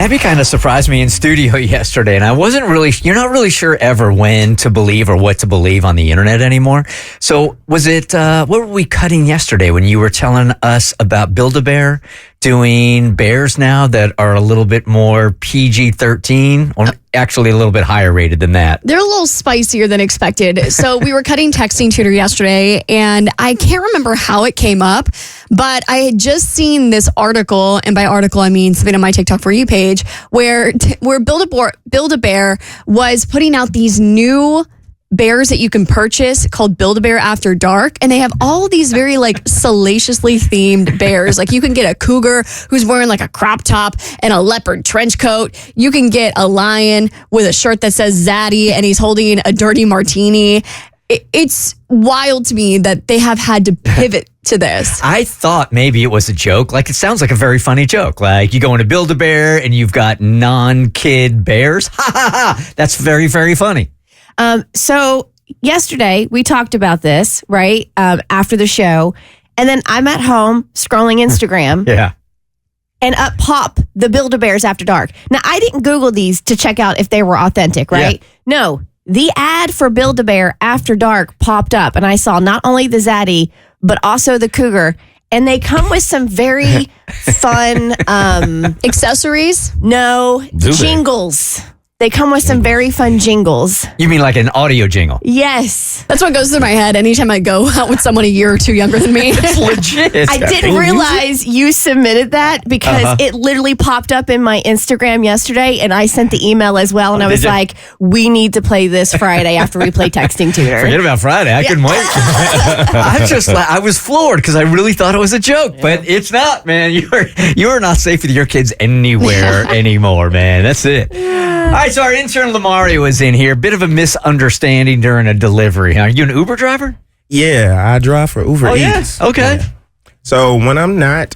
Abby kind of surprised me in studio yesterday, and you're not really sure ever when to believe or what to believe on the internet anymore. So was it, what were we cutting yesterday when you were telling us about Build-A-Bear doing bears now that are a little bit more PG-13, or actually a little bit higher rated than that? They're a little spicier than expected. So we were cutting Texting Tutor yesterday, and I can't remember how it came up, but I had just seen this article, and by article I mean something on my TikTok For You page, where Build-A-Bear was putting out these new bears that you can purchase called Build-A-Bear After Dark, and they have all these very salaciously themed bears. Like you can get a cougar who's wearing a crop top and a leopard trench coat. You can get a lion with a shirt that says Zaddy and he's holding a dirty martini. It's wild to me that they have had to pivot to this. I thought maybe it was a joke. It sounds like a very funny joke. You go into Build-A-Bear and you've got non-kid bears. Ha ha ha. That's very, very funny. So yesterday we talked about this, right? After the show. And then I'm at home scrolling Instagram. Yeah. And up pop the Build-A-Bears After Dark. Now, I didn't Google these to check out if they were authentic, right? Yeah. No. The ad for Build-A-Bear After Dark popped up, and I saw not only the Zaddy, but also the cougar. And they come with some very fun accessories? No, jingles. They come with some very fun jingles. You mean like an audio jingle? Yes. That's what goes through my head anytime I go out with someone a year or two younger than me. It's legit. I didn't realize you submitted that because it literally popped up in my Instagram yesterday, and I sent the email as well, and I was like, we need to play this Friday after we play Texting Tutor. Forget about Friday. I couldn't wait. I was floored because I really thought it was a joke, but it's not, man. You are not safe with your kids anywhere anymore, man. That's it. All right, so our intern Lamario is in here. Bit of a misunderstanding during a delivery. Are you an Uber driver? Yeah, I drive for Uber Eats. Yeah? Okay. Yeah. So when I'm not,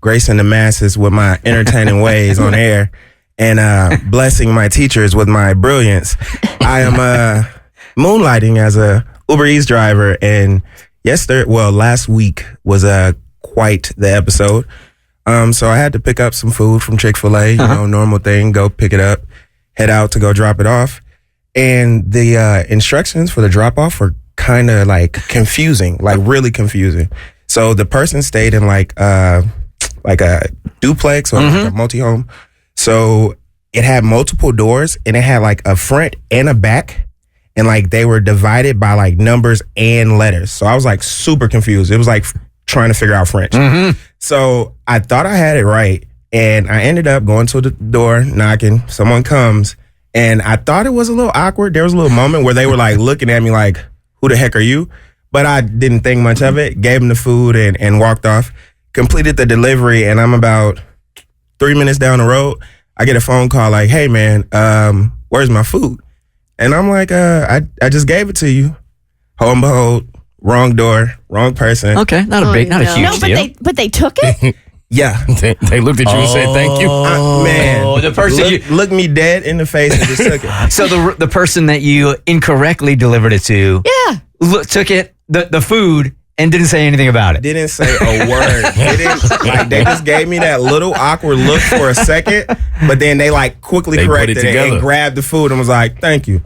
gracing the masses with my entertaining ways on air and blessing my teachers with my brilliance, I am moonlighting as a Uber Eats driver. And last week was quite the episode. So I had to pick up some food from Chick-fil-A, normal thing, go pick it up, head out to go drop it off. And the instructions for the drop off were kind of confusing, really confusing. So the person stayed in a duplex or a multi-home. So it had multiple doors and it had a front and a back. And they were divided by numbers and letters. So I was super confused. It was trying to figure out French. Mm-hmm. So I thought I had it right. And I ended up going to the door, knocking. Someone comes. And I thought it was a little awkward. There was a little moment where they were looking at me who the heck are you? But I didn't think much of it. Gave them the food and walked off. Completed the delivery. And I'm about 3 minutes down the road. I get a phone call hey, man, where's my food? And I'm I just gave it to you. Lo and behold, wrong door, wrong person. Okay, not a huge deal. But they took it? Yeah. They looked at you and said, thank you. Man. The person looked me dead in the face and just took it. So the person that you incorrectly delivered it to took it, the food, and didn't say anything about it. Didn't say a word. They just gave me that little awkward look for a second, but then they quickly corrected it and grabbed the food and was thank you.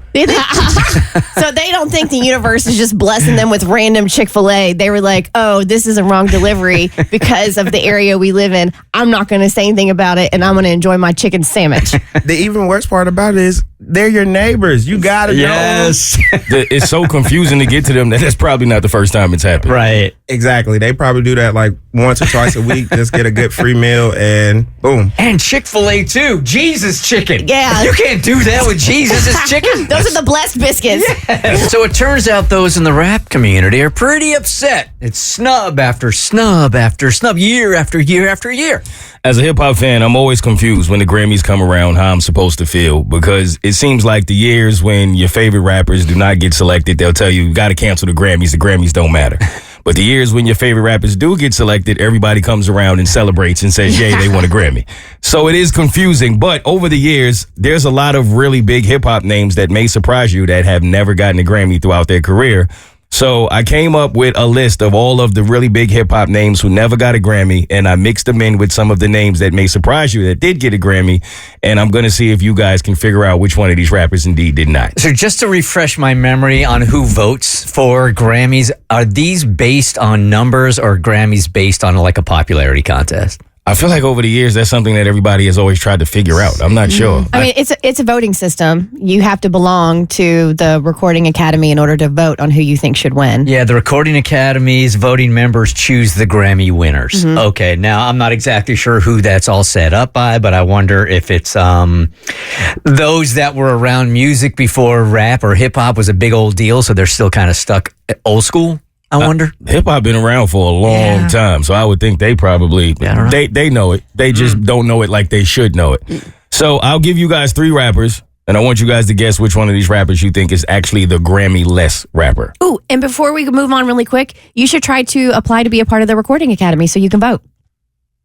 So they don't think the universe is just blessing them with random Chick-fil-A. They were oh, this is a wrong delivery because of the area we live in. I'm not going to say anything about it, and I'm going to enjoy my chicken sandwich. The even worse part about it is they're your neighbors. You got to know. It's so confusing to get to them that that's probably not the first time it's happened. Right. Exactly. They probably do that once or twice a week, just get a good free meal and boom. And Chick-fil-A too. Jesus chicken. Yeah. You can't do that with Jesus' chicken. Those are the blessed biscuits. Yes. So it turns out those in the rap community are pretty upset. It's snub after snub after snub, year after year after year. As a hip-hop fan, I'm always confused when the Grammys come around how I'm supposed to feel, because it seems like the years when your favorite rappers do not get selected, they'll tell you got to cancel the Grammys don't matter. But the years when your favorite rappers do get selected, everybody comes around and celebrates and says, yay, they won a Grammy. So it is confusing. But over the years, there's a lot of really big hip-hop names that may surprise you that have never gotten a Grammy throughout their career. So I came up with a list of all of the really big hip hop names who never got a Grammy, and I mixed them in with some of the names that may surprise you that did get a Grammy, and I'm going to see if you guys can figure out which one of these rappers indeed did not. So just to refresh my memory on who votes for Grammys, are these based on numbers or Grammys based on like a popularity contest? I feel like over the years, that's something that everybody has always tried to figure out. I'm not sure. I mean, it's a voting system. You have to belong to the Recording Academy in order to vote on who you think should win. Yeah, the Recording Academy's voting members choose the Grammy winners. Okay, now I'm not exactly sure who that's all set up by, but I wonder if it's those that were around music before rap or hip hop was a big old deal, so they're still kind of stuck old school. I wonder. Hip hop been around for a long time, so I would think they probably they know it. They just don't know it like they should know it. So I'll give you guys 3 rappers, and I want you guys to guess which one of these rappers you think is actually the Grammy-less rapper. Ooh, and before we move on really quick, you should try to apply to be a part of the Recording Academy so you can vote.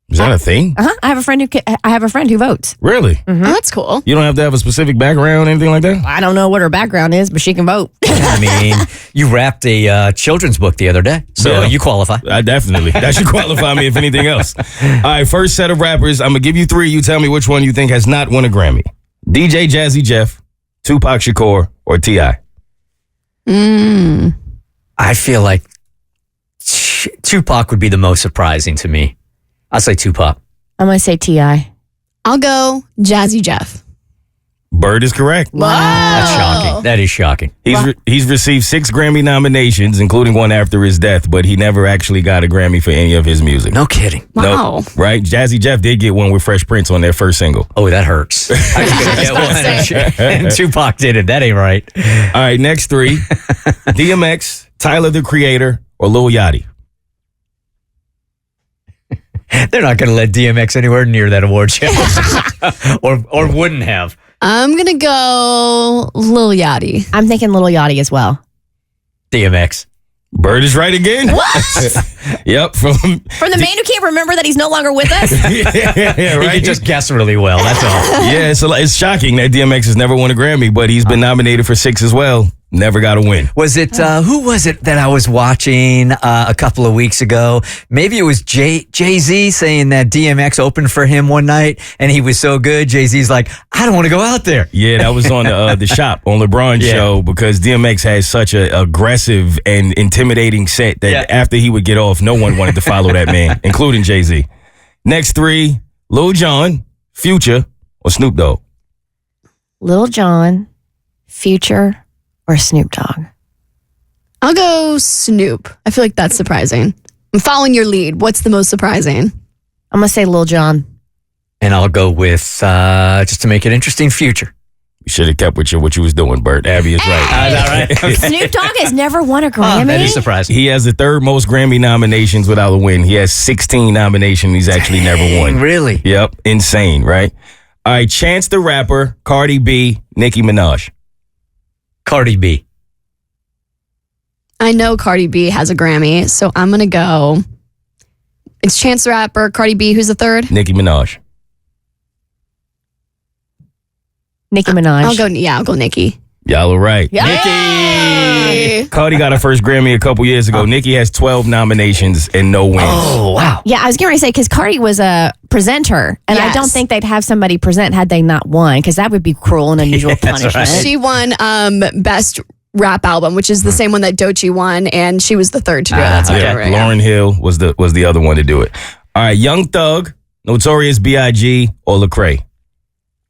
Is that a thing? I have a friend who votes. Really? Oh, that's cool. You don't have to have a specific background, anything like that? I don't know what her background is, but she can vote. I mean, you wrapped a children's book the other day, so Yeah. you qualify. Definitely. That should qualify me if anything else. All right, first set of rappers. I'm going to give you 3. You tell me which one you think has not won a Grammy. DJ Jazzy Jeff, Tupac Shakur, or T.I.? I feel like Tupac would be the most surprising to me. I'll say Tupac. I'm going to say T.I. I'll go Jazzy Jeff. Bert is correct. That's shocking. That is shocking. He's received 6 Grammy nominations, including one after his death, but he never actually got a Grammy for any of his music. No kidding. Wow. No, right? Jazzy Jeff did get one with Fresh Prince on their first single. Oh, that hurts. I was gonna get one, and Tupac did it. That ain't right. All right, next 3. DMX, Tyler, the Creator, or Lil Yachty? They're not going to let DMX anywhere near that award show, or wouldn't have. I'm going to go Lil Yachty. I'm thinking Lil Yachty as well. DMX. Bert is right again. What? Yep. From the man who can't remember that he's no longer with us? Yeah, He right. could just guess really well. That's all. Yeah, it's shocking that DMX has never won a Grammy, but he's been nominated for 6 as well. Never got a win. Was it, who was it that I was watching a couple of weeks ago? Maybe it was Jay-Z saying that DMX opened for him one night and he was so good. Jay-Z's like, I don't want to go out there. Yeah, that was on the Shop on LeBron's show because DMX has such an aggressive and intimidating set that after he would get off, no one wanted to follow that man, including Jay-Z. Next 3, Lil Jon, Future, or Snoop Dogg? Lil Jon, Future, or Snoop Dogg? I'll go Snoop. I feel like that's surprising. I'm following your lead. What's the most surprising? I'm going to say Lil Jon. And I'll go with, just to make it interesting, Future. You should have kept with what you was doing, Bert. Abby is right. Is that right? Snoop Dogg has never won a Grammy? That is surprising. He has the 3rd most Grammy nominations without a win. He has 16 nominations. He's actually never won. Really? Yep. Insane, right? All right. Chance the Rapper, Cardi B, Nicki Minaj. Cardi B. I know Cardi B has a Grammy, so I'm going to go. It's Chance the Rapper, Cardi B. Who's the 3rd? Nicki Minaj. Nicki Minaj. I'll go Nicki. Y'all are right. Hey. Cardi got her first Grammy a couple years ago. Nicki has 12 nominations and no wins. Oh, wow. Yeah, I was going to say, because Cardi was a presenter, and I Yes. don't think they'd have somebody present had they not won, because that would be cruel and unusual That's punishment. right. She won Best Rap Album, which is the same one that Doechii won, and she was the 3rd to do it. That's what I Yeah, remember, Lauryn Hill was the other one to do it. All right, Young Thug, Notorious B.I.G., or Lecrae.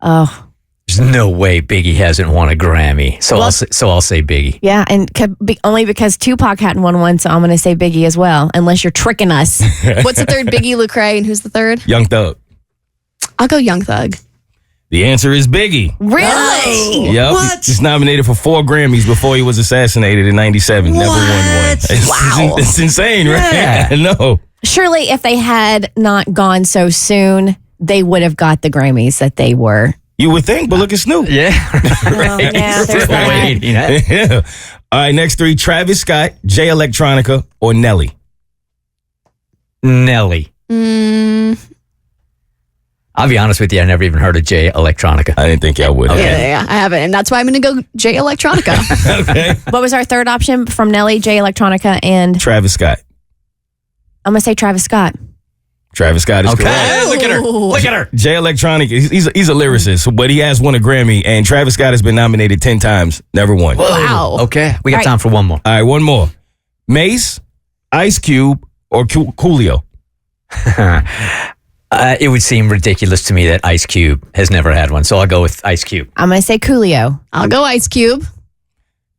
Oh, There's no way Biggie hasn't won a Grammy. So I'll say Biggie. yeah, and only because Tupac hadn't won one, so I'm going to say Biggie as well, unless you're tricking us. What's the 3rd? Biggie, Lecrae, and who's the 3rd? Young Thug. I'll go Young Thug. The answer is Biggie. Really? Yep. What? He's nominated for 4 Grammys before he was assassinated in 97. Never won one. Wow. It's insane, right? Yeah. No. Surely, if they had not gone so soon, they would have got the Grammys that they were. You would think, but look at Snoop. Yeah. Oh, yeah, there's that. Wait, you know? Yeah. All right, next 3, Travis Scott, Jay Electronica, or Nelly. Nelly. I'll be honest with you, I never even heard of Jay Electronica. I didn't think y'all would. Yeah, I haven't. And that's why I'm going to go J Electronica. Okay. What was our third option from Nelly, J Electronica, and Travis Scott. I'm going to say Travis Scott. Travis Scott is correct. Hey, look at her. Look at her. Jay Electronic, he's a lyricist, but he has won a Grammy, and Travis Scott has been nominated 10 times, never won. Wow. Okay, we got All right. time for one more. All right, one more. Mace, Ice Cube, or Coolio? It would seem ridiculous to me that Ice Cube has never had one, so I'll go with Ice Cube. I'm going to say Coolio. I'll go Ice Cube.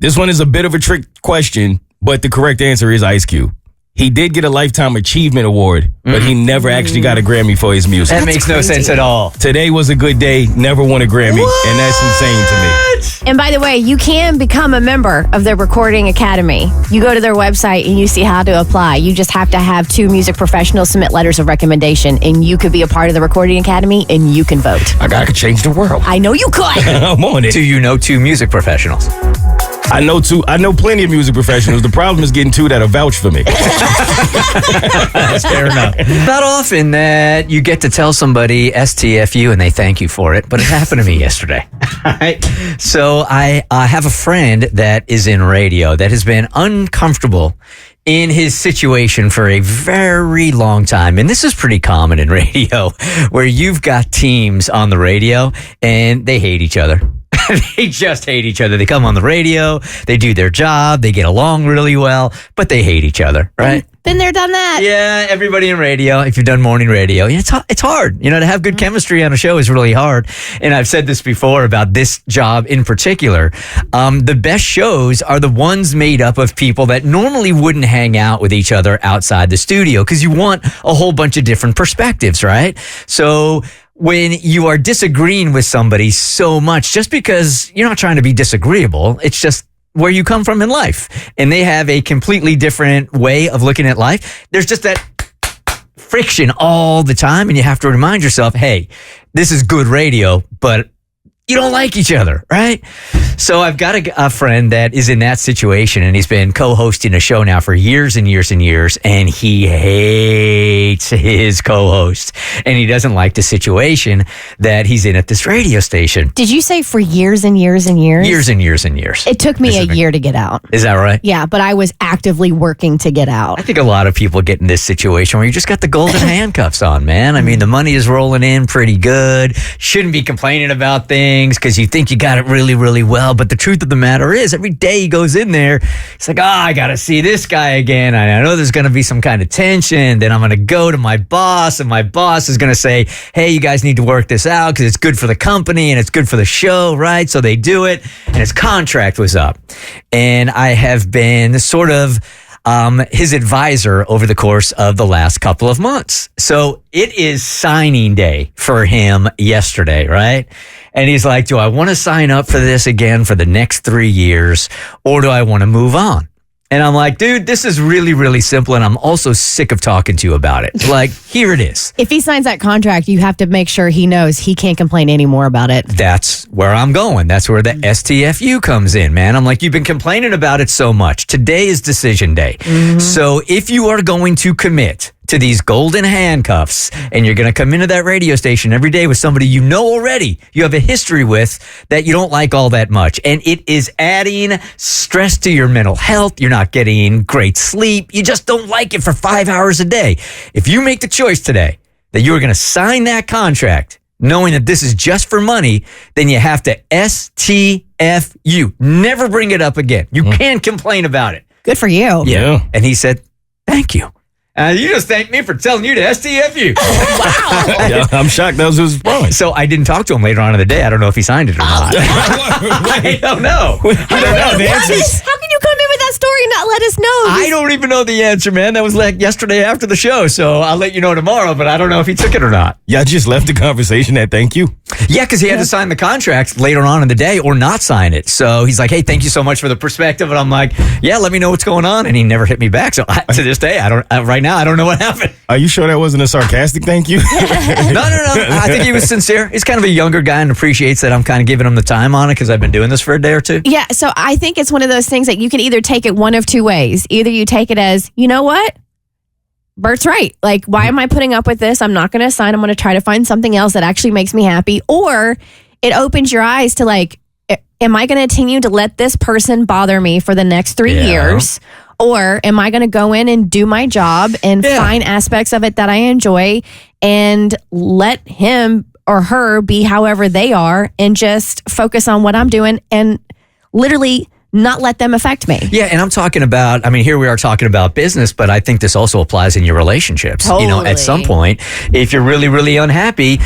This one is a bit of a trick question, but the correct answer is Ice Cube. He did get a Lifetime Achievement Award, but he never actually got a Grammy for his music. That makes no crazy. sense at all. Today Was a Good Day, never won a Grammy, and that's insane to me. And by the way, you can become a member of the Recording Academy. You go to their website and you see how to apply. You just have to have 2 music professionals submit letters of recommendation, and you could be a part of the Recording Academy and you can vote. I could change the world. I know you could. I'm on it. Do you know 2 music professionals? I know plenty of music professionals. The problem is getting 2 that'll vouch for me. That's fair enough. Not often that you get to tell somebody STFU and they thank you for it, but it happened to me yesterday. Right? So I have a friend that is in radio that has been uncomfortable in his situation for a very long time. And this is pretty common in radio, where you've got teams on the radio and they hate each other. They just hate each other. They come on the radio, they do their job, they get along really well, but they hate each other, right? Been there, done that. Yeah, everybody in radio, if you've done morning radio, it's hard. To have good chemistry on a show is really hard. And I've said this before about this job in particular. The best shows are the ones made up of people that normally wouldn't hang out with each other outside the studio, because you want a whole bunch of different perspectives, right? So when you are disagreeing with somebody so much, just because you're not trying to be disagreeable, it's just where you come from in life, and they have a completely different way of looking at life. There's just that friction all the time, and you have to remind yourself, hey, this is good radio, but you don't like each other, right? So I've got a friend that is in that situation, and he's been co-hosting a show now for years and years and years, and he hates his co-host, and he doesn't like the situation that he's in at this radio station. Did you say for years and years and years? Years and years and years. It took me a year to get out. Is that right? Yeah, but I was actively working to get out. I think a lot of people get in this situation where you just got the golden handcuffs on, man. I mean, the money is rolling in pretty good. Shouldn't be complaining about things because you think you got it really, really well. But the truth of the matter is, every day he goes in there, it's like, I got to see this guy again. I know there's going to be some kind of tension. Then I'm going to go to my boss, and my boss is going to say, hey, you guys need to work this out because it's good for the company and it's good for the show, right? So they do it, and his contract was up. And I have been sort of his advisor over the course of the last couple of months. So it is signing day for him yesterday, right? And he's like, do I want to sign up for this again for the next 3 years, or do I want to move on? And I'm like, dude, this is really, really simple. And I'm also sick of talking to you about it. Like, here it is. If he signs that contract, you have to make sure he knows he can't complain anymore about it. That's where I'm going. That's where the STFU comes in, man. I'm like, you've been complaining about it so much. Today is decision day. So if you are going to commit to these golden handcuffs, and you're going to come into that radio station every day with somebody you know already, you have a history with, that you don't like all that much, and it is adding stress to your mental health, you're not getting great sleep, you just don't like it for 5 hours a day. If you make the choice today that you are going to sign that contract knowing that this is just for money, then you have to STFU. Never bring it up again. You can't complain about it. Good for you. Yeah. And he said, thank you. You just thanked me for telling you to STFU. Wow. Yeah, I'm shocked that was his response. So I didn't talk to him later on in the day. I don't know if he signed it or not. I don't know. I don't know the answers. How can you come in with that story and not let us know? I don't even know the answer, man. That was like yesterday after the show. So I'll let you know tomorrow, but I don't know if he took it or not. Y'all just left the conversation at thank you. Yeah, because he had to sign the contract later on in the day or not sign it. So he's like, hey, thank you so much for the perspective. And I'm like, yeah, let me know what's going on. And he never hit me back. So to this day, right now, I don't know what happened. Are you sure that wasn't a sarcastic thank you? No. I think he was sincere. He's kind of a younger guy and appreciates that I'm kind of giving him the time on it because I've been doing this for a day or two. Yeah, so I think it's one of those things that you can either take it one of two ways. Either you take it as, you know what? Bert's right. Like, why am I putting up with this? I'm not going to sign. I'm going to try to find something else that actually makes me happy. Or it opens your eyes to like, am I going to continue to let this person bother me for the next 3 years? Or am I going to go in and do my job and find aspects of it that I enjoy and let him or her be however they are and just focus on what I'm doing and literally not let them affect me. Yeah, and I'm talking about, I mean, here we are talking about business, but I think this also applies in your relationships. You know, at some point, if you're really, really unhappy,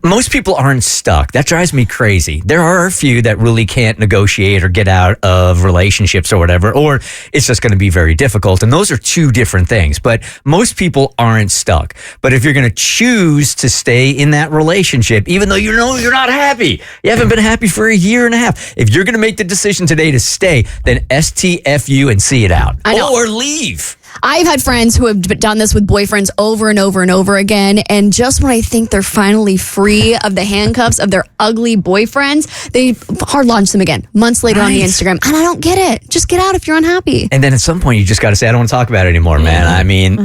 most people aren't stuck. That drives me crazy. There are a few that really can't negotiate or get out of relationships or whatever, or it's just going to be very difficult. And those are two different things. But most people aren't stuck. But if you're going to choose to stay in that relationship, even though you know you're not happy, you haven't been happy for a year and a half, if you're going to make the decision today to stay, then STFU and see it out. I know. Or leave. I've had friends who have done this with boyfriends over and over and over again. And just when I think they're finally free of the handcuffs of their ugly boyfriends, they hard launch them again months later on the Instagram. And I don't get it. Just get out if you're unhappy. And then at some point, you just got to say, I don't want to talk about it anymore, man. I mean,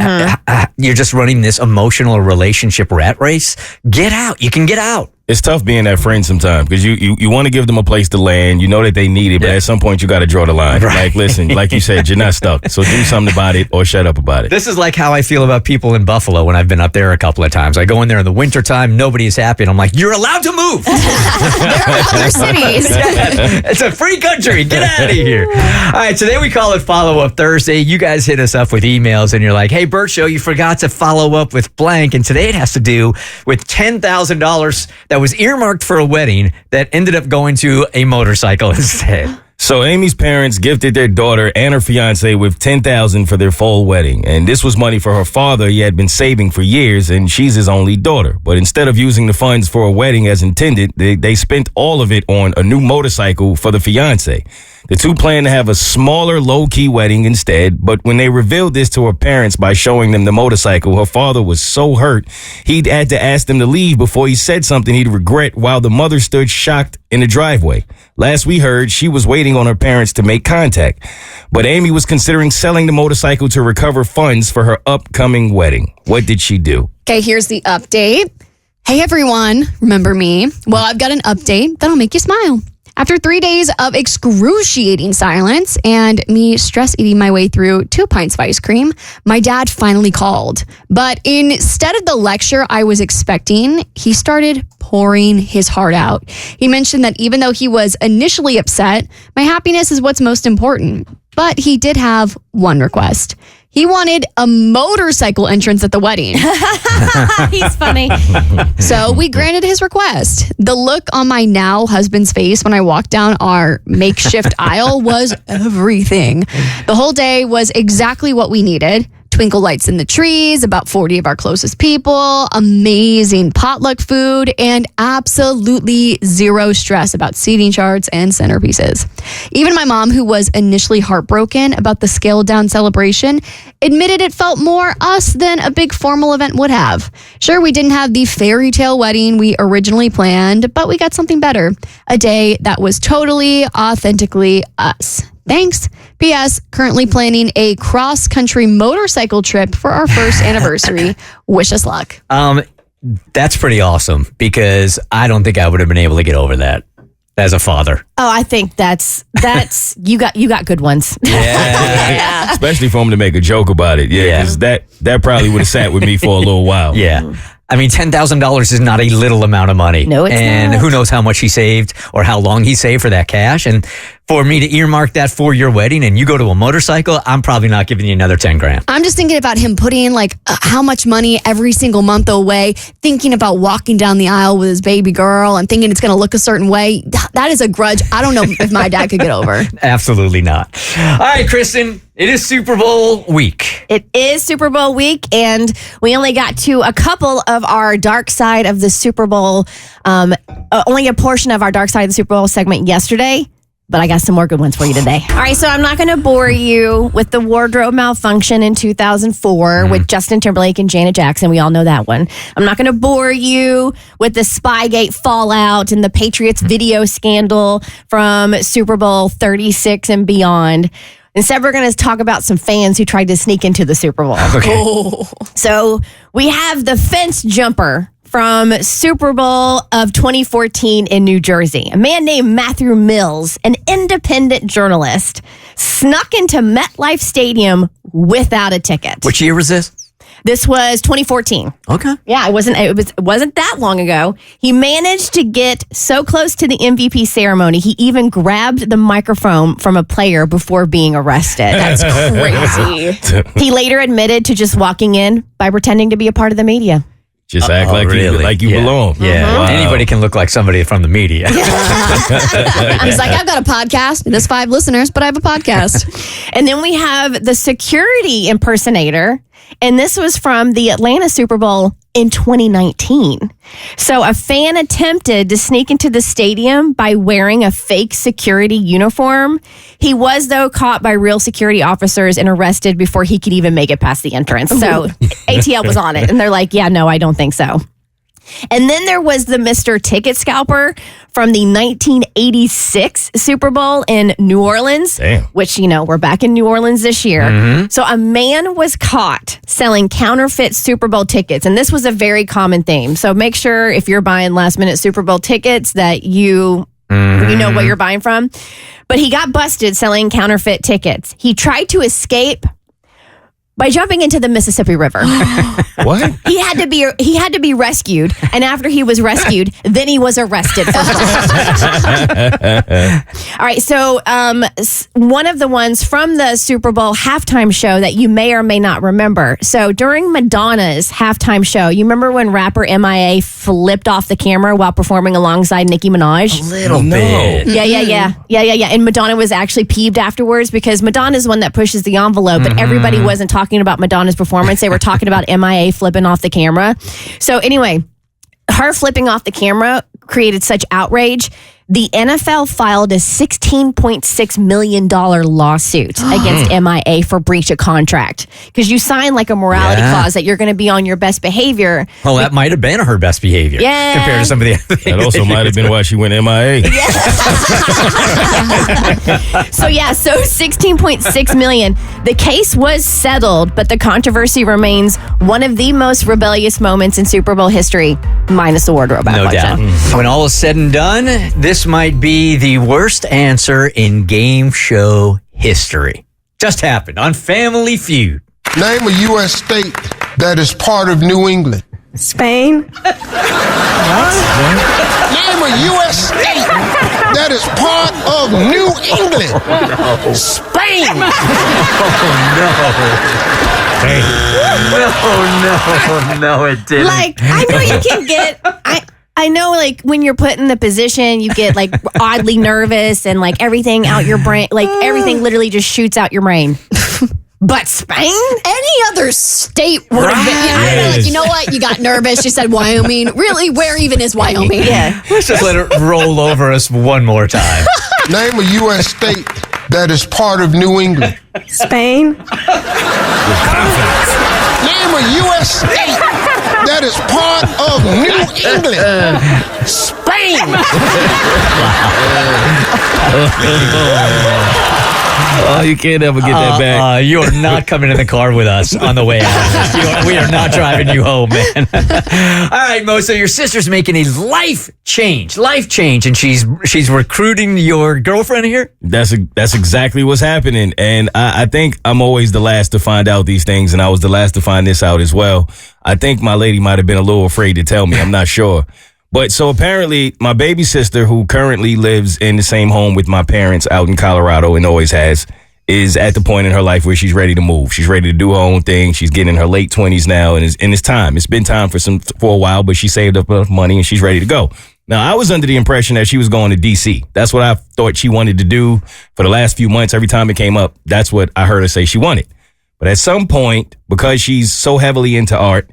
you're just running this emotional relationship rat race. Get out. You can get out. It's tough being that friend sometimes because you want to give them a place to land. You know that they need it, but at some point you got to draw the line. Right. Like, listen, like you said, you're not stuck. So do something about it or shut up about it. This is like how I feel about people in Buffalo when I've been up there a couple of times. I go in there in the wintertime, nobody is happy. And I'm like, you're allowed to move. There are other cities. It's a free country. Get out of here. All right, today we call it Follow Up Thursday. You guys hit us up with emails and you're like, hey, Bert Show, you forgot to follow up with blank. And today it has to do with $10,000 that was earmarked for a wedding that ended up going to a motorcycle instead. So Amy's parents gifted their daughter and her fiance with $10,000 for their fall wedding. And this was money for her father he had been saving for years, and she's his only daughter. But instead of using the funds for a wedding as intended, they spent all of it on a new motorcycle for the fiance. The two planned to have a smaller, low-key wedding instead, but when they revealed this to her parents by showing them the motorcycle, her father was so hurt, he'd had to ask them to leave before he said something he'd regret while the mother stood shocked in the driveway. Last we heard, she was waiting on her parents to make contact, but Amy was considering selling the motorcycle to recover funds for her upcoming wedding. What did she do? Okay, here's the update. Hey, everyone. Remember me? Well, I've got an update that'll make you smile. After 3 days of excruciating silence and me stress eating my way through 2 pints of ice cream, my dad finally called. But instead of the lecture I was expecting, he started pouring his heart out. He mentioned that even though he was initially upset, my happiness is what's most important. But he did have one request. He wanted a motorcycle entrance at the wedding. He's funny. So we granted his request. The look on my now husband's face when I walked down our makeshift aisle was everything. The whole day was exactly what we needed. Twinkle lights in the trees, about 40 of our closest people, amazing potluck food, and absolutely zero stress about seating charts and centerpieces. Even my mom, who was initially heartbroken about the scaled down celebration, admitted it felt more us than a big formal event would have. Sure, we didn't have the fairy tale wedding we originally planned, but we got something better. A day that was totally, authentically us. Thanks. P.S. Currently planning a cross-country motorcycle trip for our first anniversary. Wish us luck. That's pretty awesome because I don't think I would have been able to get over that as a father. Oh, I think that's you got good ones. Yeah. Especially for him to make a joke about it. Yeah, because that probably would have sat with me for a little while. Yeah. I mean, $10,000 is not a little amount of money. No, it's and not. who knows how much he saved or how long he saved for that cash. And for me to earmark that for your wedding and you go to a motorcycle, I'm probably not giving you another 10 grand. I'm just thinking about him putting in like how much money every single month away, thinking about walking down the aisle with his baby girl and thinking it's going to look a certain way. That is a grudge I don't know if my dad could get over. Absolutely not. All right, Kristen, it is Super Bowl week. It is Super Bowl week, and we only got to a couple of our dark side of the Super Bowl, only a portion of our dark side of the Super Bowl segment yesterday. But I got some more good ones for you today. All right, so I'm not going to bore you with the wardrobe malfunction in 2004 with Justin Timberlake and Janet Jackson. We all know that one. I'm not going to bore you with the Spygate fallout and the Patriots video scandal from Super Bowl 36 and beyond. Instead, we're going to talk about some fans who tried to sneak into the Super Bowl. Okay. So we have the fence jumper from Super Bowl of 2014 in New Jersey. A man named Matthew Mills, an independent journalist, snuck into MetLife Stadium without a ticket. Which year was this? This was 2014. Okay. Yeah, it wasn't that long ago. He managed to get so close to the MVP ceremony, he even grabbed the microphone from a player before being arrested. That's crazy. He later admitted to just walking in by pretending to be a part of the media. Just act like you belong. Yeah. Wow. Anybody can look like somebody from the media. He's like, I've got a podcast. It has 5 listeners, but I have a podcast. And then we have the security impersonator. And this was from the Atlanta Super Bowl in 2019. So a fan attempted to sneak into the stadium by wearing a fake security uniform. He was, though, caught by real security officers and arrested before he could even make it past the entrance. So ATL was on it. And they're like, yeah, no, I don't think so. And then there was the Mr. Ticket Scalper from the 1986 Super Bowl in New Orleans, Damn. which, we're back in New Orleans this year. So a man was caught selling counterfeit Super Bowl tickets. And this was a very common theme. So make sure if you're buying last minute Super Bowl tickets that you know what you're buying from. But he got busted selling counterfeit tickets. He tried to escape by jumping into the Mississippi River. What? He had to be rescued, and after he was rescued, then he was arrested for fraud. All right, so one of the ones from the Super Bowl halftime show that you may or may not remember. So during Madonna's halftime show, you remember when rapper MIA flipped off the camera while performing alongside Nicki Minaj? A little bit. Yeah. And Madonna was actually peeved afterwards because Madonna's one that pushes the envelope, but everybody wasn't talking about Madonna's performance. They were talking about MIA flipping off the camera. So anyway, her flipping off the camera created such outrage. The NFL filed a $16.6 million lawsuit against MIA for breach of contract because you signed like a morality clause that you're going to be on your best behavior. Well, that might have been her best behavior. Yeah. Compared to some of the other things. That also might have been why she went MIA. So $16.6 million. The case was settled, but the controversy remains one of the most rebellious moments in Super Bowl history, minus the wardrobe No malfunction. doubt. When all is said and done, this might be the worst answer in game show history. Just happened on Family Feud. Name a U.S. state that is part of New England. Spain. Name a U.S. state that is part of New England. Spain. No, it didn't. Like, I know you can get... I know, like, when you're put in the position, you get, like, oddly nervous and, like, everything out your brain. Like, everything literally just shoots out your brain. But Spain? Any other state would have been. I don't know, like, you know what? You got nervous. You said Wyoming. Really, where even is Wyoming? Yeah. Let's just let it roll over us one more time. Name a U.S. state that is part of New England. Spain. Name a U.S. state that is part of New England. Spain. Oh, you can't ever get that back. You are not coming in the car with us on the way out. We are not driving you home, man. All right, Mo. So your sister's making a life change, and she's recruiting your girlfriend here. That's exactly what's happening. And I think I'm always the last to find out these things, and I was the last to find this out as well. I think my lady might have been a little afraid to tell me. I'm not sure. But so apparently my baby sister, who currently lives in the same home with my parents out in Colorado and always has, is at the point in her life where she's ready to move. She's ready to do her own thing. She's getting in her late 20s now, and it's time. It's been time for a while, but she saved up enough money and she's ready to go. Now, I was under the impression that she was going to D.C. That's what I thought she wanted to do for the last few months. Every time it came up, that's what I heard her say she wanted. But at some point, because she's so heavily into art,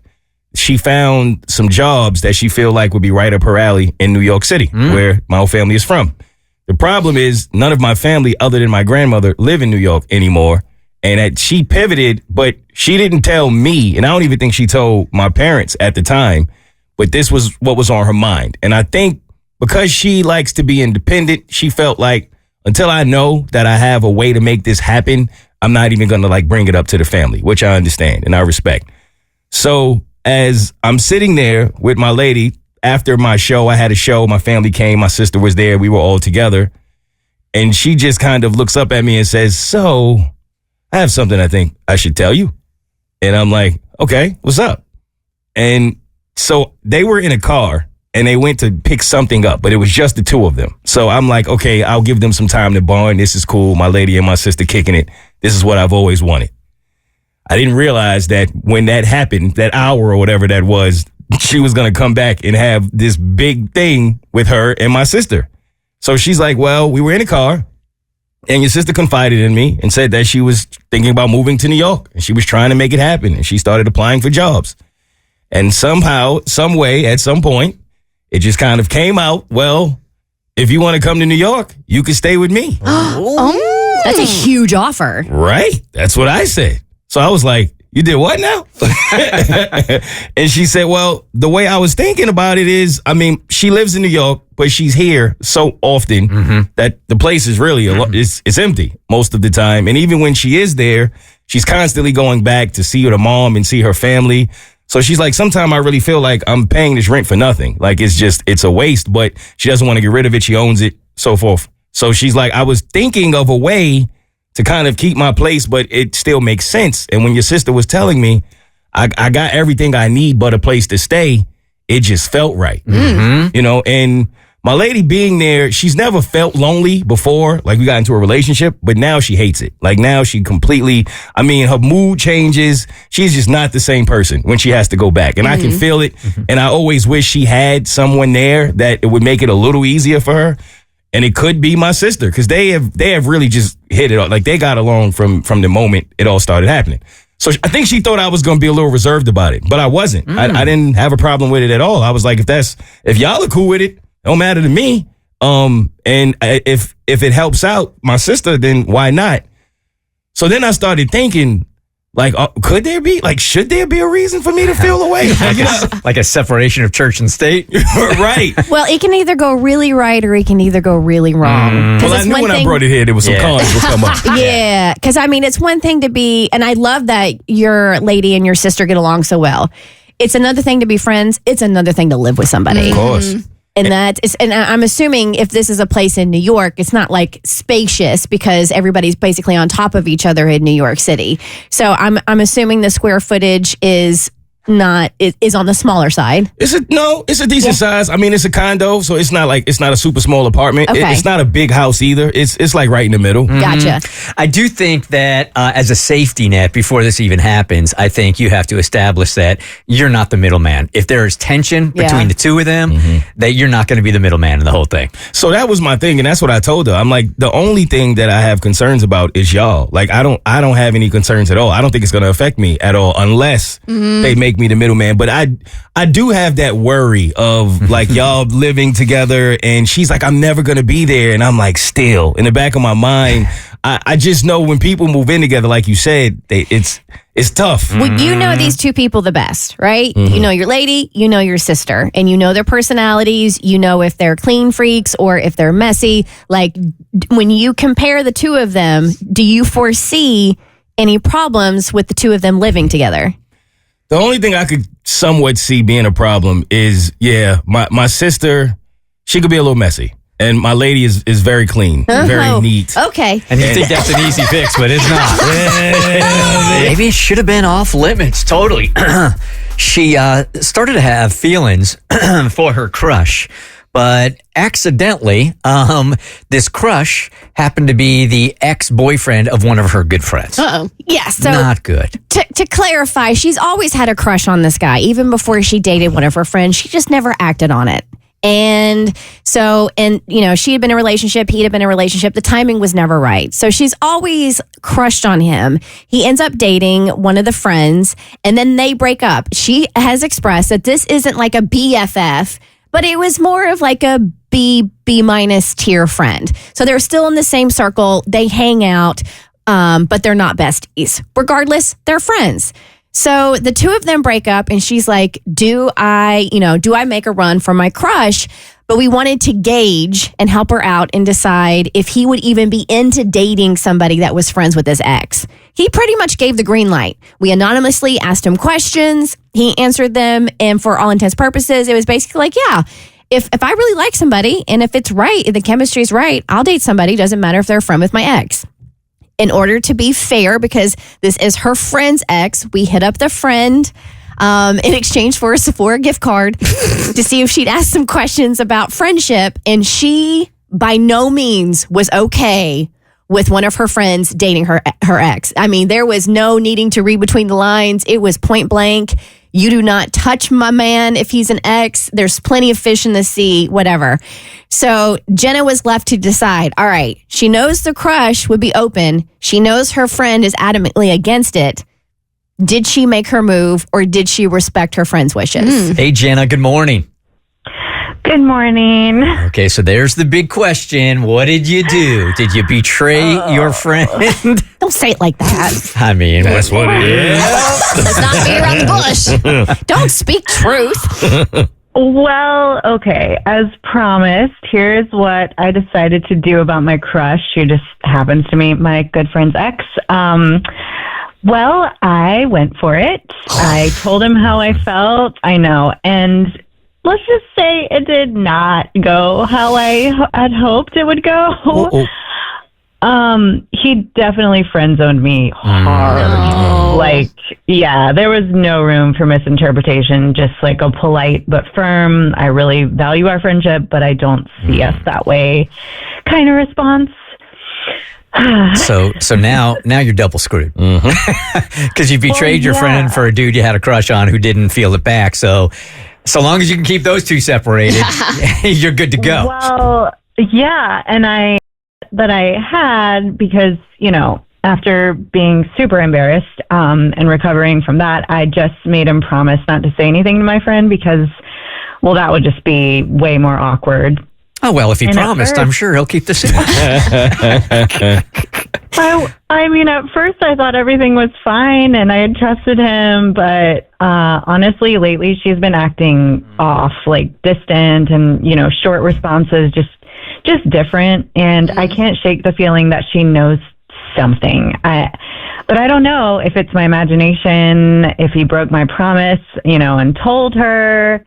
she found some jobs that she feel like would be right up her alley in New York City, where my whole family is from. The problem is none of my family, other than my grandmother, live in New York anymore. And that she pivoted, but she didn't tell me, and I don't even think she told my parents at the time, but this was what was on her mind. And I think because she likes to be independent, she felt like until I know that I have a way to make this happen, I'm not even going to like bring it up to the family, which I understand and I respect. So as I'm sitting there with my lady after my show, I had a show, my family came, my sister was there, we were all together. And she just kind of looks up at me and says, so I have something I think I should tell you. And I'm like, okay, what's up? And so they were in a car and they went to pick something up, but it was just the two of them. So I'm like, okay, I'll give them some time to bond. This is cool. My lady and my sister kicking it. This is what I've always wanted. I didn't realize that when that happened, that hour or whatever that was, she was going to come back and have this big thing with her and my sister. So she's like, well, we were in a car and your sister confided in me and said that she was thinking about moving to New York and she was trying to make it happen. And she started applying for jobs. And somehow, some way, at some point, it just kind of came out, well, if you want to come to New York, you can stay with me. Oh, that's a huge offer. Right. That's what I said. So I was like, you did what now? And she said, well, the way I was thinking about it is, I mean, she lives in New York, but she's here so often that the place is really, it's empty most of the time. And even when she is there, she's constantly going back to see her mom and see her family. So she's like, sometimes I really feel like I'm paying this rent for nothing. Like it's a waste, but she doesn't want to get rid of it. She owns it, so forth. So she's like, I was thinking of a way to kind of keep my place, but it still makes sense. And when your sister was telling me, I got everything I need but a place to stay, it just felt right. You know, and my lady being there, she's never felt lonely before. Like we got into a relationship, but now she hates it. Like now she completely, I mean, her mood changes. She's just not the same person when she has to go back. And I can feel it. And I always wish she had someone there that it would make it a little easier for her. And it could be my sister because they have really just hit it off. Like they got along from the moment it all started happening. So I think she thought I was going to be a little reserved about it, but I wasn't. I didn't have a problem with it at all. I was like, if y'all are cool with it, don't matter to me. And if it helps out my sister, then why not? So then I started thinking, like, should there be a reason for me to feel away? Like a separation of church and state? Right. Well, it can either go really right or it can either go really wrong. Well, I knew when I brought it here, there was some cons would come up. Yeah, because I mean, it's one thing to be, and I love that your lady and your sister get along so well. It's another thing to be friends. It's another thing to live with somebody. Of course. And and I'm assuming if this is a place in New York, it's not like spacious because everybody's basically on top of each other in New York City. So I'm assuming the square footage is on the smaller side. It's a decent size. I mean, it's a condo, so it's not a super small apartment. Okay. It's not a big house either. It's like right in the middle. Gotcha. I do think that as a safety net, before this even happens, I think you have to establish that you're not the middleman. If there is tension between the two of them, that you're not going to be the middleman in the whole thing. So that was my thing, and that's what I told her. I'm like, the only thing that I have concerns about is y'all. Like, I don't have any concerns at all. I don't think it's going to affect me at all unless they make me the middleman. But I do have that worry of like y'all living together, and she's like, I'm never going to be there. And I'm like, still in the back of my mind, I just know when people move in together, like you said, it's tough. Well, you know these two people the best, right? You know your lady, you know your sister, and you know their personalities. You know if they're clean freaks or if they're messy. Like when you compare the two of them, do you foresee any problems with the two of them living together? The only thing I could somewhat see being a problem is, my sister, she could be a little messy. And my lady is very clean, very neat. Okay. And you think that's an easy fix, but it's not. Maybe it should have been off limits, totally. She started to have feelings for her crush, but accidentally, this crush happened to be the ex-boyfriend of one of her good friends. Uh-oh. Yeah, so not good. To clarify, she's always had a crush on this guy. Even before she dated one of her friends, she just never acted on it. And so, she had been in a relationship, he had been in a relationship. The timing was never right. So she's always crushed on him. He ends up dating one of the friends, and then they break up. She has expressed that this isn't like a BFF, but it was more of like a B minus tier friend. So they're still in the same circle. They hang out, but they're not besties. Regardless, they're friends. So the two of them break up, and she's like, do I make a run for my crush? but we wanted to gauge and help her out and decide if he would even be into dating somebody that was friends with his ex. He pretty much gave the green light. We anonymously asked him questions. He answered them. And for all intents and purposes, it was basically like, yeah, if I really like somebody and if it's right, if the chemistry is right, I'll date somebody. Doesn't matter if they're a friend with my ex. In order to be fair, because this is her friend's ex, we hit up the friend in exchange for a Sephora gift card to see if she'd ask some questions about friendship. And she, by no means, was okay with one of her friends dating her ex. I mean, there was no needing to read between the lines. It was point blank. You do not touch my man if he's an ex. There's plenty of fish in the sea, whatever. So Jenna was left to decide, all right, she knows the crush would be open. She knows her friend is adamantly against it. Did she make her move or did she respect her friend's wishes? Hey, Jenna, good morning. Good morning. Okay, so there's the big question. What did you do? Did you betray your friend? Don't say it like that. I mean, That's what it is. Let's not beat around the bush. Don't speak truth. Well, okay. As promised, here's what I decided to do about my crush, who just happens to be my good friend's ex. Well, I went for it. I told him how I felt. I know. And let's just say it did not go how I had hoped it would go. He definitely friend zoned me hard. No. Like, yeah, there was no room for misinterpretation, just like a polite but firm, I really value our friendship, but I don't see us that way kind of response. So now you're double screwed because you betrayed your friend for a dude you had a crush on who didn't feel it back. So long as you can keep those two separated, you're good to go. Well, yeah, and I had because, you know, after being super embarrassed and recovering from that, I just made him promise not to say anything to my friend because, well, that would just be way more awkward. Oh, well, if he promised, I'm sure he'll keep the secret. I mean, at first I thought everything was fine and I had trusted him, but honestly, lately she's been acting off, like distant and, you know, short responses, just different. And I can't shake the feeling that she knows something. But I don't know if it's my imagination, if he broke my promise, you know, and told her,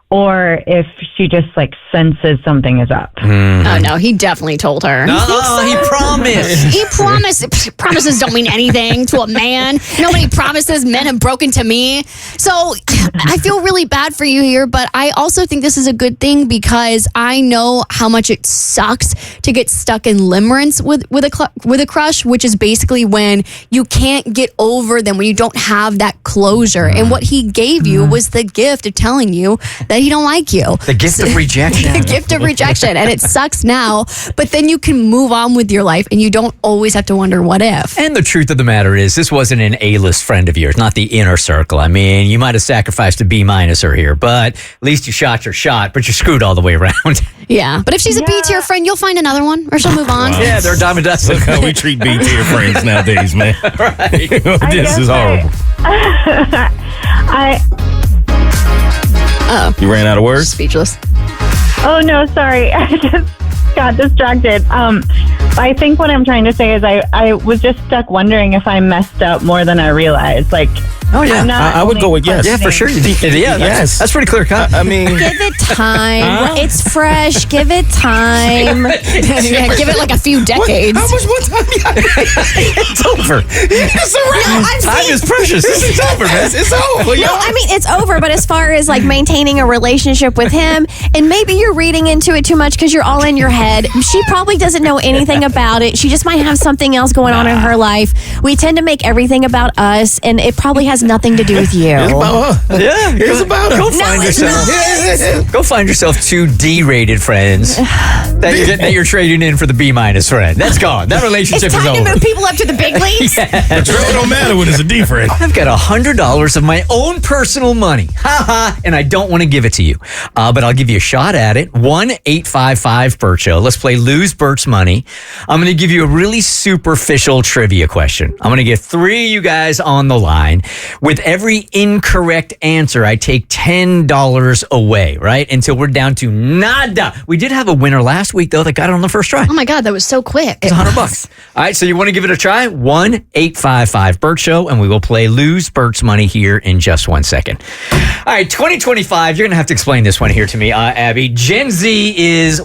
or if she just like senses something is up. Oh, no, he definitely told her. No, he promised. He promised. Promises don't mean anything to a man. Nobody promises. Men have broken to me. So I feel really bad for you here, but I also think this is a good thing because I know how much it sucks to get stuck in limerence with a crush, which is basically when you can't get over them, when you don't have that closure. And what he gave you was the gift of telling you that he don't like you. The gift of rejection. The gift of rejection. And it sucks now, but then you can move on with your life and you don't always have to wonder what if. And the truth of the matter is, this wasn't an A-list friend of yours, not the inner circle. I mean, you might have sacrificed a B-minuser here, but at least you shot your shot, but you're screwed all the way around. Yeah, but if she's a B-tier friend, you'll find another one or she'll move on. Yeah, they're a dime a dozen. Look how we treat B-tier friends nowadays, man. Right. This is horrible. You ran out of words? Speechless. Oh, no, sorry. I just got distracted. I think what I'm trying to say is I was just stuck wondering if I messed up more than I realized. Like, Oh, yeah. I would go with yes. Yeah, for sure. You did. Yeah, yes. That's pretty clear cut. I mean, Give it time. It's fresh. Give it time. Yeah, give it like a few decades. how much more time you got? It's over. It's a wrap. Time is precious. It's over, man. It's over. No, I mean, it's over, but as far as like maintaining a relationship with him, and maybe you're reading into it too much because you're all in your head. She probably doesn't know anything about it. She just might have something else going on in her life. We tend to make everything about us, and it probably has nothing to do with you. It's about her. Yeah, It's about her. Go find yourself. Go find yourself 2 D-rated friends that you're trading in for the B- friend. That's gone. That relationship It's is time over. to move people up to the big leagues. It really don't matter when it's a D friend. I've got $100 of my own personal money. Ha ha. And I don't want to give it to you. But I'll give you a shot at it. 1-855-BERT show. Let's play Lose Bert's Money. I'm going to give you a really superficial trivia question. I'm going to get 3 of you guys on the line. With every incorrect answer, I take $10 away, right? Until we're down to nada. We did have a winner last week, though, that got it on the first try. Oh my God, that was so quick. It's $100. All right, so you want to give it a try? 1-855-BERT Show, and we will play Lose Bert's Money here in just 1 second. All right, 2025, you're going to have to explain this one here to me, Abby. Gen Z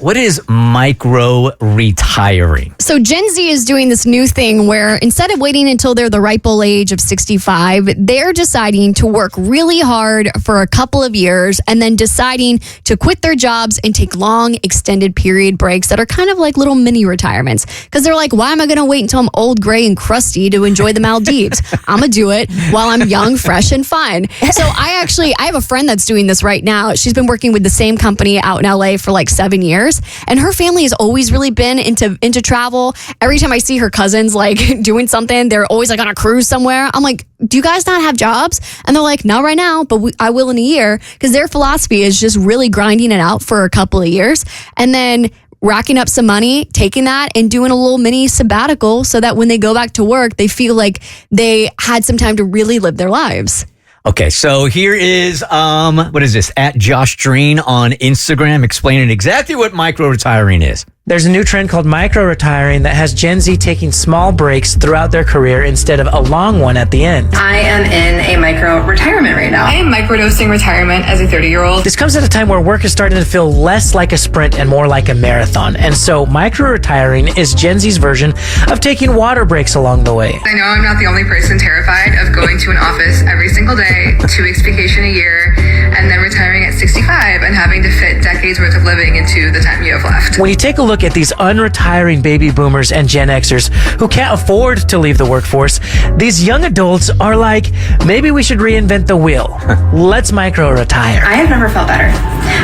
what is micro retiring? So Gen Z is doing this new thing where instead of waiting until they're the ripe old age of 65, they're deciding to work really hard for a couple of years and then deciding to quit their jobs and take long, extended period breaks that are kind of like little mini retirements. Because they're like, why am I going to wait until I'm old, gray, and crusty to enjoy the Maldives? I'm going to do it while I'm young, fresh, and fun. So I have a friend that's doing this right now. She's been working with the same company out in LA for like 7 years. And her family has always really been into travel. Every time I see her cousins like doing something, they're always like on a cruise somewhere. I'm like, do you guys not have jobs? And they're like, not right now, but I will in a year. Because their philosophy is just really grinding it out for a couple of years and then racking up some money, taking that and doing a little mini sabbatical so that when they go back to work, they feel like they had some time to really live their lives. Okay, so here is, what is this? At Josh Dreen on Instagram explaining exactly what micro retiring is. There's a new trend called micro-retiring that has Gen Z taking small breaks throughout their career instead of a long one at the end. I am in a micro-retirement right now. I am microdosing retirement as a 30-year-old. This comes at a time where work is starting to feel less like a sprint and more like a marathon. And so micro-retiring is Gen Z's version of taking water breaks along the way. I know I'm not the only person terrified of going to an office every single day, 2 weeks vacation a year, and then retiring at 65 and having to fit decades worth of living into the time you have left. When you take a look at these unretiring baby boomers and Gen Xers who can't afford to leave the workforce, these young adults are like, maybe we should reinvent the wheel. Let's micro-retire. I have never felt better.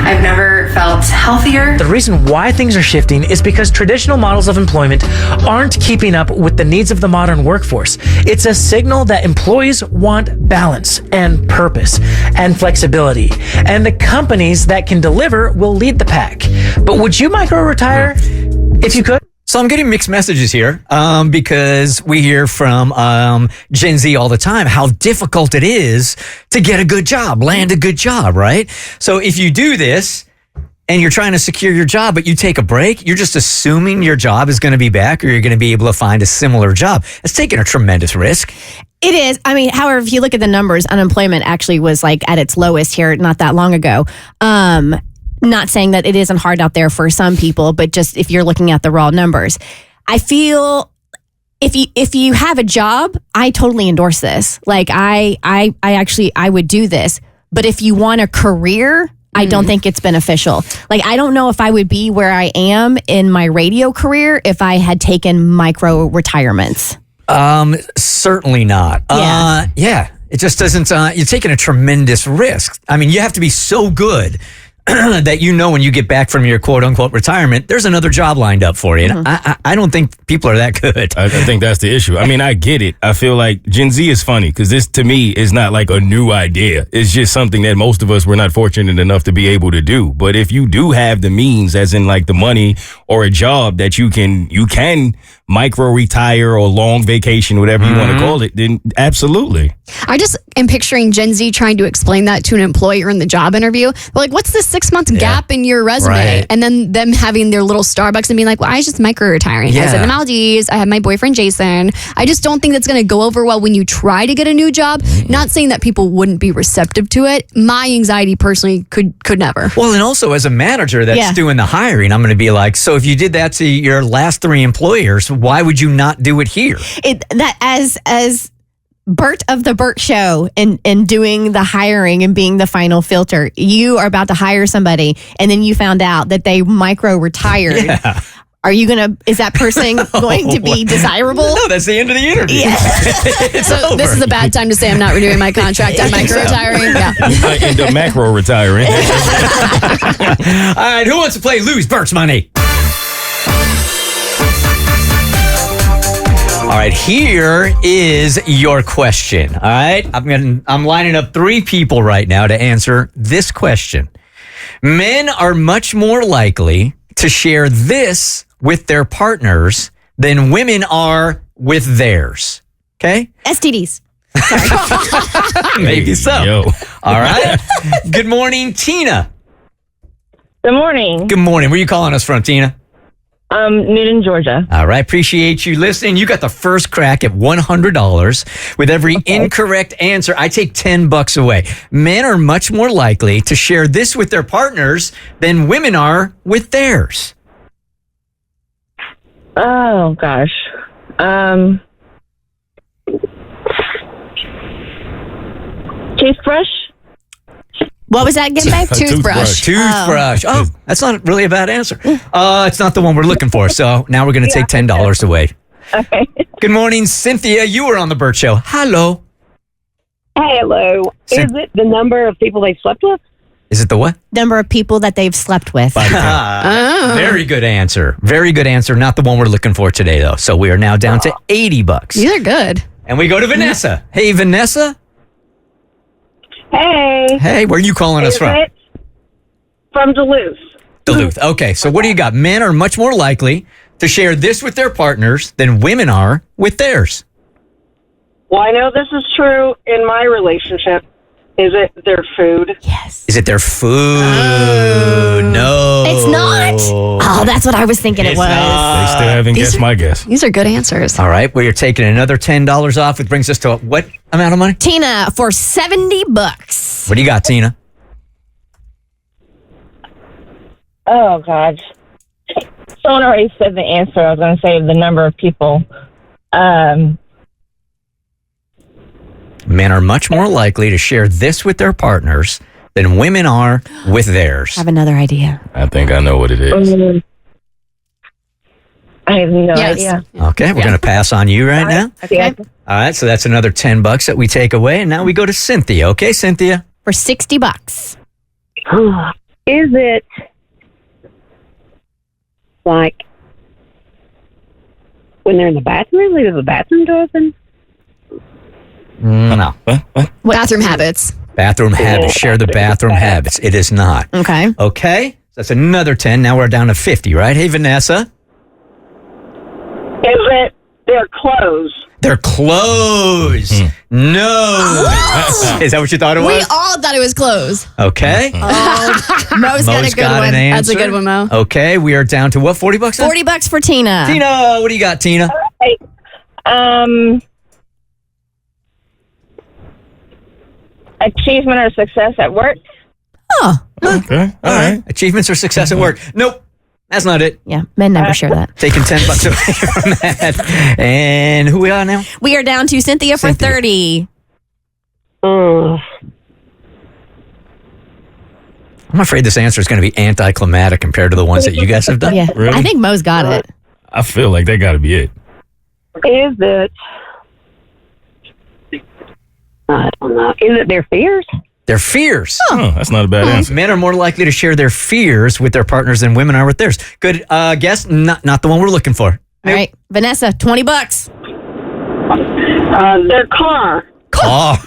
I've never felt healthier. The reason why things are shifting is because traditional models of employment aren't keeping up with the needs of the modern workforce. It's a signal that employees want balance and purpose and flexibility. And the companies that can deliver will lead the pack. But would you micro-retire if you could? So I'm getting mixed messages here because we hear from Gen Z all the time how difficult it is to get a good job, land a good job, right? So if you do this and you're trying to secure your job, but you take a break, you're just assuming your job is going to be back or you're going to be able to find a similar job. It's taking a tremendous risk. It is. I mean, however, if you look at the numbers, unemployment actually was like at its lowest here not that long ago. Not saying that it isn't hard out there for some people, but just if you're looking at the raw numbers, I feel if you have a job, I totally endorse this. Like I would do this. But if you want a career, I don't think it's beneficial. Like, I don't know if I would be where I am in my radio career if I had taken micro retirements. Certainly not. Yeah. It just doesn't, you're taking a tremendous risk. I mean, you have to be so good that you know when you get back from your quote-unquote retirement, there's another job lined up for you. And I don't think people are that good. I think that's the issue. I mean, I get it. I feel like Gen Z is funny because this, to me, is not like a new idea. It's just something that most of us were not fortunate enough to be able to do. But if you do have the means, as in like the money or a job that you can micro-retire or long vacation, whatever you want to call it, then absolutely. I just am picturing Gen Z trying to explain that to an employer in the job interview. They're like, what's this 6-month gap in your resume? Right. And then them having their little Starbucks and being like, well, I was just micro-retiring. I was in the Maldives. I have my boyfriend, Jason. I just don't think that's going to go over well when you try to get a new job. Not saying that people wouldn't be receptive to it. My anxiety personally could never. Well, and also as a manager that's doing the hiring, I'm going to be like, so if you did that to your last 3 employers, why would you not do it here? As Bert of the Bert Show and doing the hiring and being the final filter, you are about to hire somebody and then you found out that they micro-retired. Yeah. Are you is that person going to be desirable? No, that's the end of the interview. Yeah. So this is a bad time to say I'm not renewing my contract. I'm micro-retiring. Yeah. I end up macro-retiring. All right, who wants to play Lose Bert's Money? All right, here is your question. All right, I'm lining up 3 people right now to answer this question. Men are much more likely to share this with their partners than women are with theirs. Okay? STDs. Maybe so. Yo. All right. Good morning, Tina. Good morning. Good morning. Where are you calling us from, Tina? Newton, Georgia. All right. Appreciate you listening. You got the first crack at $100. With every incorrect answer, I take $10 away. Men are much more likely to share this with their partners than women are with theirs. Oh, gosh. Toothbrush? What was that again, babe? Toothbrush. Toothbrush. Oh, that's not really a bad answer. It's not the one we're looking for. So now we're going to take $10 away. Okay. Good morning, Cynthia. You were on the Bert Show. Hello. Hello. Is it the number of people they slept with? Is it the what? Number of people that they've slept with. Very good answer. Very good answer. Not the one we're looking for today, though. So we are now down to $80. These are good. And we go to Vanessa. Hey, Vanessa. Hey. Hey, where are you calling us from? From Duluth. Duluth. Okay, so what do you got? Men are much more likely to share this with their partners than women are with theirs. Well, I know this is true in my relationship. Is it their food? Yes. Is it their food? No. It's not? Oh, that's what I was thinking it was. They still haven't guessed my guess. These are good answers. All right, well, you're taking another $10 off, which brings us to what amount of money? Tina, for $70. What do you got, Tina? Oh, God. Someone already said the answer. I was going to say the number of people. Men are much more likely to share this with their partners than women are with theirs. I have another idea. I think I know what it is. I have no idea. Okay, we're going to pass on you right now. Okay. All right, so that's another $10 that we take away. And now we go to Cynthia. Okay, Cynthia? For $60. Is it like when they're in the bathroom, leave the bathroom door open? No. What? Bathroom habits. Bathroom habits. Share the bathroom habits. It is not. Okay. Okay, that's another 10. Now we're down to 50, right? Hey, Vanessa? Is it their clothes? Their clothes. No. Is that what you thought it We was? all thought it was clothes. Okay. Mo's got a Mo's good got one. an answer. That's a good one, Mo. Okay, we are down to what, 40 bucks now? $40 for Tina. Tina, what do you got, Tina? Achievement or success at work? Oh. Okay. All right. Achievements or success at work? Nope. That's not it. Yeah, men never share that. Taking $10 away from that. And who we are now? We are down to Cynthia for $30. Oh. I'm afraid this answer is going to be anticlimactic compared to the ones that you guys have done. Yeah, Really? I think Mo's got it. I feel like that got to be it. Is it? I don't know. Is it their fears? Their fears. Oh, that's not a bad answer. Men are more likely to share their fears with their partners than women are with theirs. Good guess. Not the one we're looking for. All right, Vanessa, $20. Their car. Car.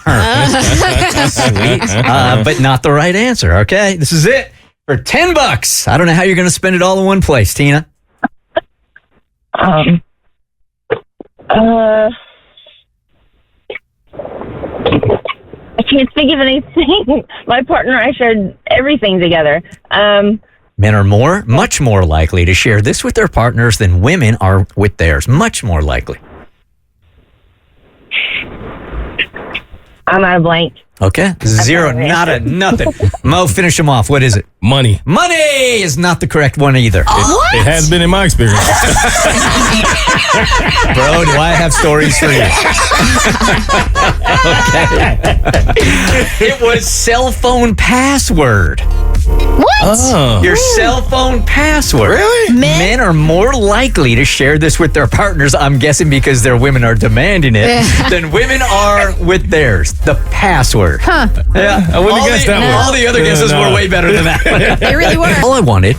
Sweet. But not the right answer. Okay, this is it for $10. I don't know how you're going to spend it all in one place, Tina. I can't think of anything. My partner and I shared everything together. Men are much more likely to share this with their partners than women are with theirs. Much more likely. I'm out of blank. Okay. Zero. Nothing. Mo, finish them off. What is it? Money. Money is not the correct one either. It has been in my experience. Bro, do I have stories for you? Okay. It was cell phone password. What? Oh. Your cell phone password. Really? Men are more likely to share this with their partners, I'm guessing because their women are demanding it, than women are with theirs. The password. Huh. Yeah. I wouldn't have guessed that one. All the other guesses were way better than that. They really were. All I wanted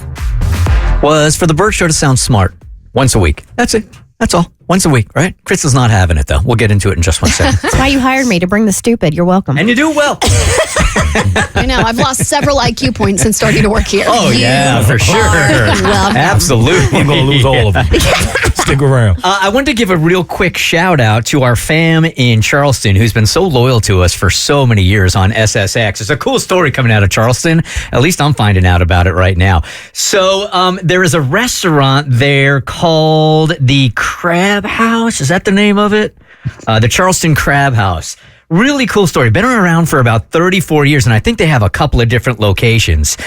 was for the Bert Show to sound smart once a week. That's it. That's all. Once a week, right? Chris is not having it, though. We'll get into it in just 1 second. That's why you hired me, to bring the stupid. You're welcome. And you do well. I know. I've lost several IQ points since starting to work here. Oh, yeah, for sure. welcome. Absolutely. I'm going to lose all of them. Stick around. I wanted to give a real quick shout out to our fam in Charleston who's been so loyal to us for so many years on SSX. It's a cool story coming out of Charleston. At least I'm finding out about it right now. So there is a restaurant there called the Crab House. Is that the name of it? The Charleston Crab House. Really cool story. Been around for about 34 years, and I think they have a couple of different locations.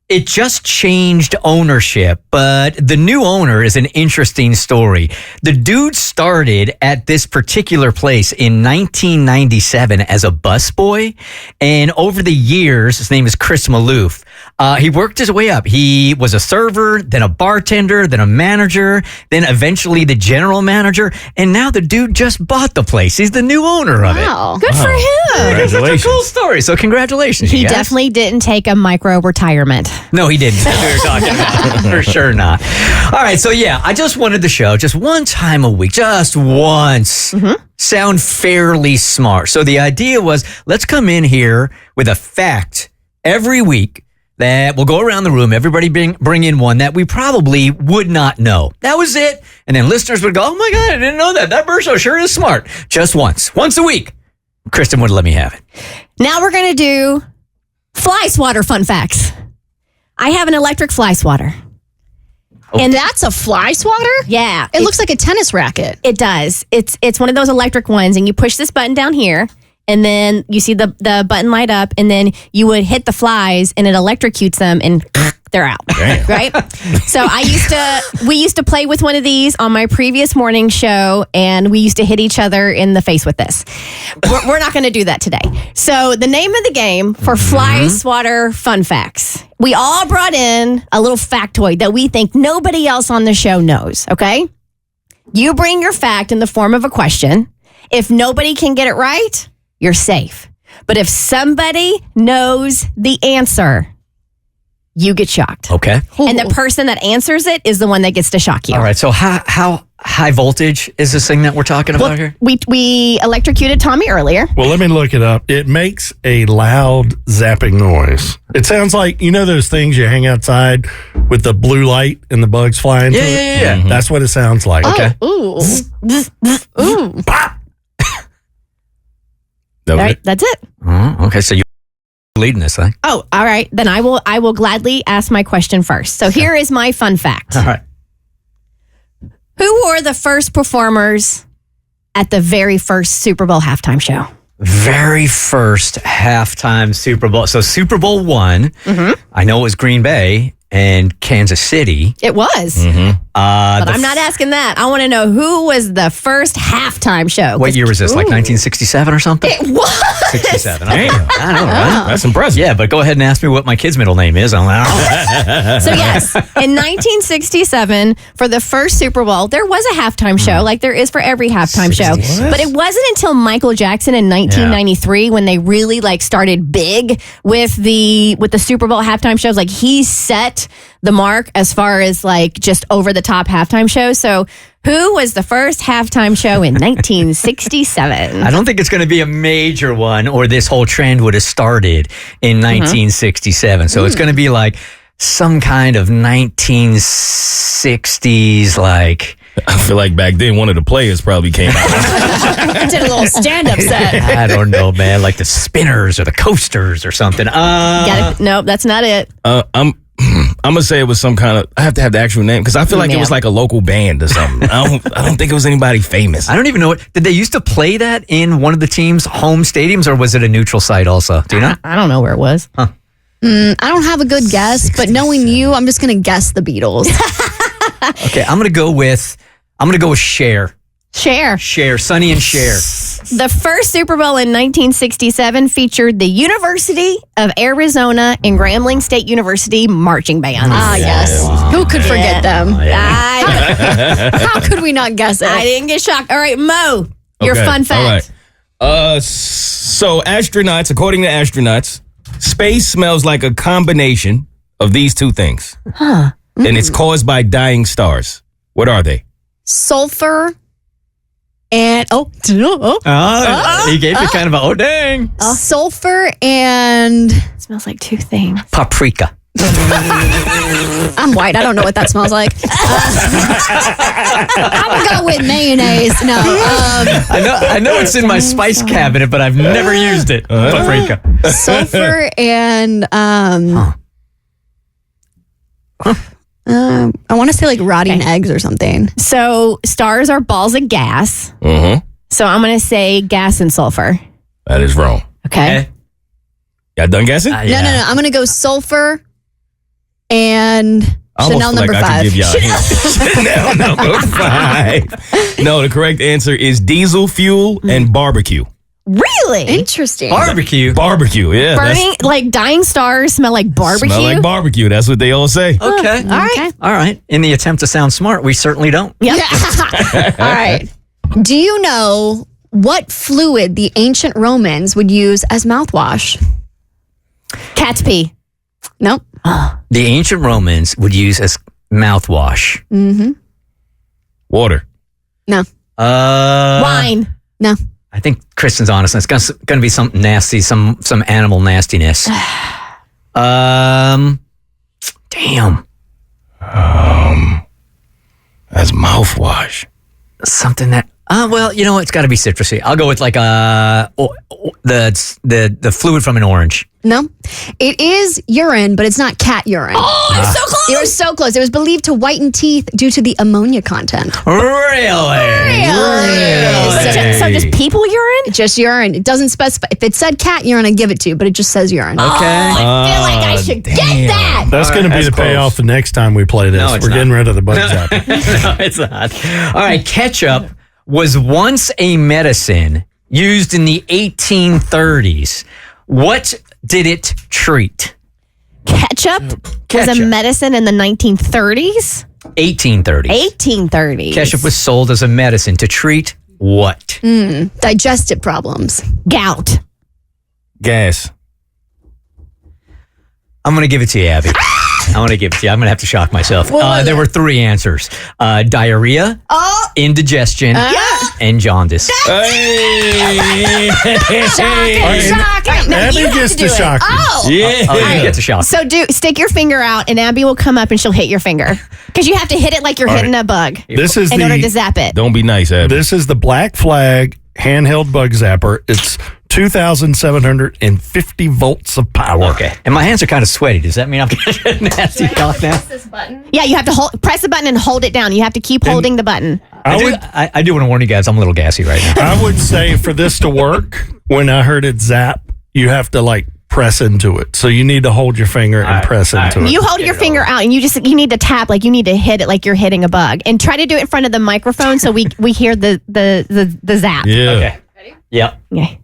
It just changed ownership, but the new owner is an interesting story. The dude started at this particular place in 1997 as a busboy, and over the years, his name is Chris Maloof. He worked his way up. He was a server, then a bartender, then a manager, then eventually the general manager, and now the dude just bought the place. He's the new owner of it. Good for him. It's such a cool story. So congratulations. He you guys. definitely didn't take a micro retirement. No, he didn't. That's what we were talking about. For sure not. All right. So, yeah, I just wanted the show just one time a week, just once, sound fairly smart. So the idea was let's come in here with a fact every week that we'll go around the room. Everybody bring in one that we probably would not know. That was it. And then listeners would go, oh, my God, I didn't know that. That Bert show sure is smart. Just once a week. Kristen would let me have it. Now we're going to do fly-swatter fun facts. I have an electric fly-swatter. And that's a fly swatter? Yeah. It looks like a tennis racket. It does. It's one of those electric ones, and you push this button down here, and then you see the button light up, and then you would hit the flies, and it electrocutes them, and they're out. Damn. Right? So we used to play with one of these on my previous morning show, and we used to hit each other in the face with this. We're not going to do that today. So the name of the game for fly swatter fun facts. We all brought in a little factoid that we think nobody else on the show knows, okay? You bring your fact in the form of a question. If nobody can get it right, you're safe. But if somebody knows the answer, you get shocked. Okay. And the person that answers it is the one that gets to shock you. All right. So how high voltage is this thing that we're talking about here? We electrocuted Tommy earlier. Well, let me look it up. It makes a loud zapping noise. It sounds like, you know those things you hang outside with the blue light and the bugs flying through? Yeah. That's what it sounds like. Okay. Ooh. Ooh. That All was right, it. that's it. Okay. So you're leading this thing. Oh, all right. Then I will gladly ask my question first. So here is my fun fact. All right. Who were the first performers at the very first Super Bowl halftime show? Very first halftime Super Bowl. So Super Bowl one, I know it was Green Bay and Kansas City. It was. But I'm not asking that. I want to know who was the first halftime show. What year was this? Like 1967 or something? It was. 67. Okay. I know, right? That's impressive. Yeah, but go ahead and ask me what my kid's middle name is. I'm like, I So yes, in 1967, for the first Super Bowl, there was a halftime show, like there is for every halftime show. But it wasn't until Michael Jackson in 1993 when they really like started big with the Super Bowl halftime shows. Like he set the mark as far as like just over the top halftime shows. So who was the first halftime show in 1967? I don't think it's going to be a major one, or this whole trend would have started in 1967. So it's going to be like some kind of 1960s, like. I feel like back then one of the players probably came out. Did a little stand-up set. I don't know, man, like the Spinners or the Coasters or something. Nope, that's not it. I'm gonna say it was some kind of. I have to have the actual name because I feel like it was like a local band or something. I don't think it was anybody famous. I don't even know what. Did they used to play that in one of the team's home stadiums, or was it a neutral site also? Do you know? I don't know where it was. I don't have a good guess, but knowing you, I'm just going to guess the Beatles. Okay, I'm gonna go with Cher. Cher. Sonny and Cher. The first Super Bowl in 1967 featured the University of Arizona and Grambling State University marching bands. Yes. Who could forget them? How could we not guess it? I didn't get shocked. All right, Mo, your Okay, fun fact. All right. So astronauts, according to astronauts, space smells like a combination of these two things. And it's caused by dying stars. What are they? Sulfur and He gave you kind of a dang. sulfur and It smells like two things. Paprika. I'm white. I don't know what that smells like. I'm gonna go with mayonnaise. No, I know it's in my spice cabinet, but I've never used it. Paprika. sulfur and I want to say like rotting eggs or something. So stars are balls of gas. Mm-hmm. So I'm going to say gas and sulfur. That is wrong. Okay. Y'all done guessing? No. I'm gonna go sulfur and I almost Chanel feel number like I 5. could give y'all a hint. Chanel number 5. No, the correct answer is diesel fuel and barbecue. Really? Interesting. Barbecue. Barbecue, yeah. Burning, like dying stars smell like barbecue? Smell like barbecue. That's what they all say. Okay. All right. All right. In the attempt to sound smart, we certainly don't. Yep. All right. Do you know what fluid the ancient Romans would use as mouthwash? Cat's pee. Nope. The ancient Romans would use as mouthwash. Mm-hmm. Water. No. Wine. No. I think Kristen's honest. It's going to be something nasty, some animal nastiness. Damn. That's mouthwash. Something that. Well, you know what? It's got to be citrusy. I'll go with like the fluid from an orange. No. It is urine, but it's not cat urine. Oh, you're so close. You were so close. It was believed to whiten teeth due to the ammonia content. Really? So just people urine? Just urine. It doesn't specify. If it said cat urine, I'd give it to you, but it just says urine. Okay. I feel like I should get that. That's going to be the payoff the next time we play this. No, it's We're getting not. rid of the bug zapper. No, it's not. All right. Ketchup was once a medicine used in the 1830s. What did it treat? Ketchup was a medicine in the 1930s? 1830s. 1830s. Ketchup was sold as a medicine to treat what? Digestive problems. Gout. Gas. I'm going to give it to you, Abby. I'm going to give it to you. I'm going to have to shock myself. There were 3 answers. Diarrhea, indigestion, and jaundice. Hey! Shocking. Now Abby you have gets to do to it. shock you. Oh. Yeah. Oh, you get to shock. So stick your finger out and Abby will come up and she'll hit your finger. Because you have to hit it like you're hitting a bug This is in order to the zap it. Don't be nice, Abby. this is the Black Flag handheld bug zapper. It's 2,750 volts of power. Okay. And my hands are kind of sweaty. Does that mean I'm going to get a nasty cough now? Yeah, you have to press the button and hold it down. You have to keep holding the button. I do want to warn you guys, I'm a little gassy right now. I would say for this to work, when I heard it zap, you have to like press into it. So you need to hold your finger and press into it. You hold your finger out and you need to tap like you need to hit it like you're hitting a bug. And try to do it in front of the microphone so we hear the zap. Yeah. Okay. Yep. Okay.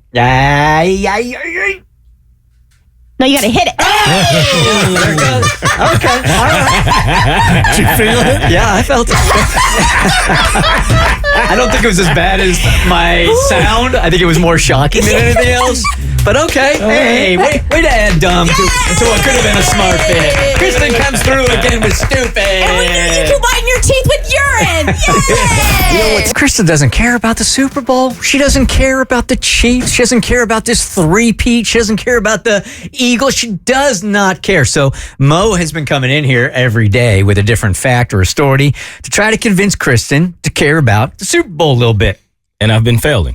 No, you got to hit it. There it goes. Okay. All right. Did you feel it? Yeah, I felt it. I don't think it was as bad as my sound. I think it was more shocking than anything else. But okay. Hey, way to add dumb to what could have been a smart bit. Kristen comes through again with stupid. And we knew you could whiten your teeth with urine. Yay! You know what? Kristen doesn't care about the Super Bowl. She doesn't care about the Chiefs. She doesn't care about this three-peat. She doesn't care about the Eagles. She does not care. So Mo has been coming in here every day with a different fact or a story to try to convince Kristen to care about the Super Bowl a little bit. And I've been failing.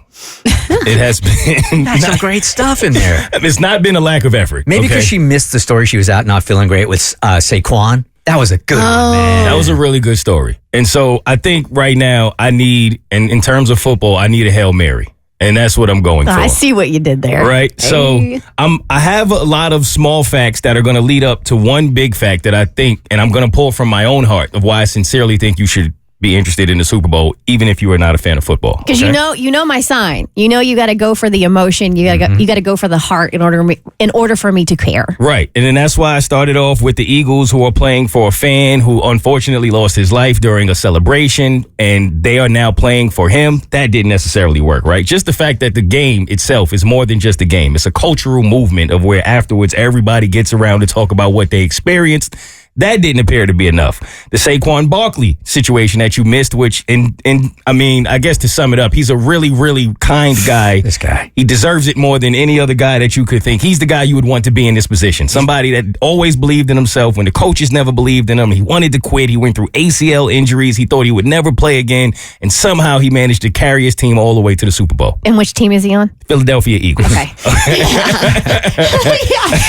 It has been. That's some great stuff in there. It's not been a lack of effort. Maybe because she missed the story. She was out not feeling great with Saquon. That was a good one, man. That was a really good story. And so I think right now I need, and in terms of football, I need a Hail Mary. And that's what I'm going for. I see what you did there. Right? Hey. So I have a lot of small facts that are going to lead up to one big fact that I think, and I'm going to pull from my own heart of why I sincerely think you should be interested in the Super Bowl, even if you are not a fan of football. Because you know my sign. You know you got to go for the emotion. You got to go for the heart in order for me to care. Right, and then that's why I started off with the Eagles, who are playing for a fan who unfortunately lost his life during a celebration, and they are now playing for him. That didn't necessarily work, right? Just the fact that the game itself is more than just a game. It's a cultural movement of where afterwards everybody gets around to talk about what they experienced That didn't appear to be enough. The Saquon Barkley situation that you missed, which, I mean, I guess to sum it up, he's a really, really kind guy. This guy. He deserves it more than any other guy that you could think. He's the guy you would want to be in this position. Somebody that always believed in himself when the coaches never believed in him. He wanted to quit. He went through ACL injuries. He thought he would never play again. And somehow he managed to carry his team all the way to the Super Bowl. And which team is he on? Philadelphia Eagles. Okay.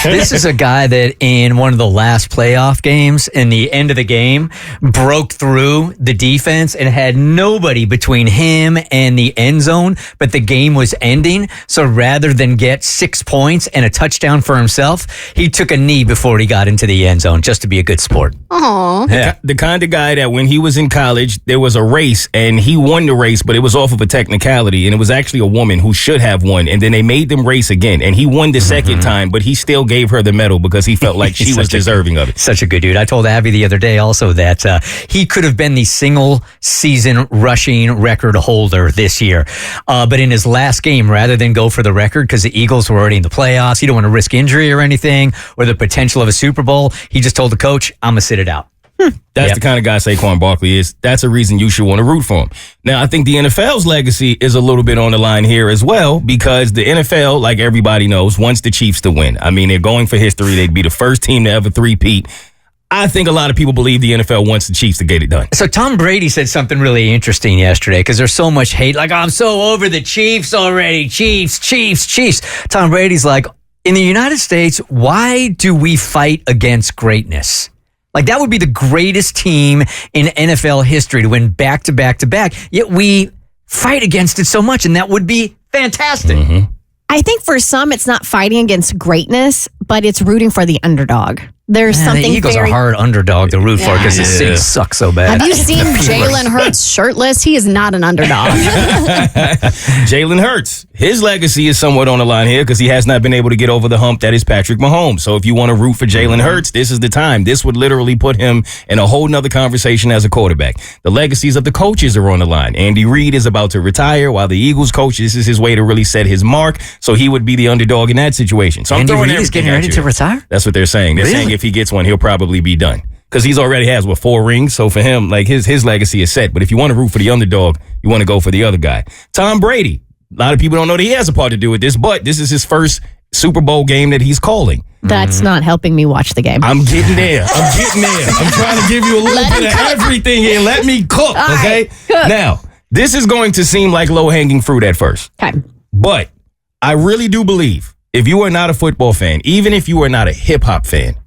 This is a guy that in one of the last playoff games, in the end of the game, broke through the defense and had nobody between him and the end zone, but the game was ending. So rather than get 6 points and a touchdown for himself, he took a knee before he got into the end zone just to be a good sport. Aw. Yeah. The kind of guy that when he was in college, there was a race and he won the race, but it was off of a technicality. And it was actually a woman who should have won. And then they made them race again. And he won the second time, but he still gave her the medal because he felt like she was deserving of it. Such a good dude. I told Abby the other day also that he could have been the single season rushing record holder this year. But in his last game, rather than go for the record, because the Eagles were already in the playoffs, he don't want to risk injury or anything, or the potential of a Super Bowl, he just told the coach, I'm going to sit it out. That's the kind of guy Saquon Barkley is. That's a reason you should want to root for him. Now, I think the NFL's legacy is a little bit on the line here as well, because the NFL, like everybody knows, wants the Chiefs to win. I mean, they're going for history. They'd be the first team to ever three-peat. I think a lot of people believe the NFL wants the Chiefs to get it done. So Tom Brady said something really interesting yesterday, because there's so much hate. Like, I'm so over the Chiefs already. Chiefs. Tom Brady's like, in the United States, why do we fight against greatness? Like, that would be the greatest team in NFL history to win back to back to back. Yet we fight against it so much, and that would be fantastic. Mm-hmm. I think for some, it's not fighting against greatness, but it's rooting for the underdog. There's something the Eagles are a hard underdog to root for because the City sucks so bad. Have you seen Jalen Hurts shirtless? He is not an underdog. Jalen Hurts, his legacy is somewhat on the line here because he has not been able to get over the hump that is Patrick Mahomes. So if you want to root for Jalen Hurts, this is the time. This would literally put him in a whole nother conversation as a quarterback. The legacies of the coaches are on the line. Andy Reid is about to retire while the Eagles coach, this is his way to really set his mark. So he would be the underdog in that situation. So Andy I'm throwing Reid is getting ready to retire? That's what they're saying. They're saying if he gets one, he'll probably be done. Because he's already has, 4 rings? So for him, like his legacy is set. But if you want to root for the underdog, you want to go for the other guy. Tom Brady. A lot of people don't know that he has a part to do with this, but this is his first Super Bowl game that he's calling. That's not helping me watch the game. I'm getting there. I'm trying to give you a little bit of everything here. Let me cook, okay? Cook. Now, this is going to seem like low-hanging fruit at first. Okay. But I really do believe if you are not a football fan, even if you are not a hip-hop fan,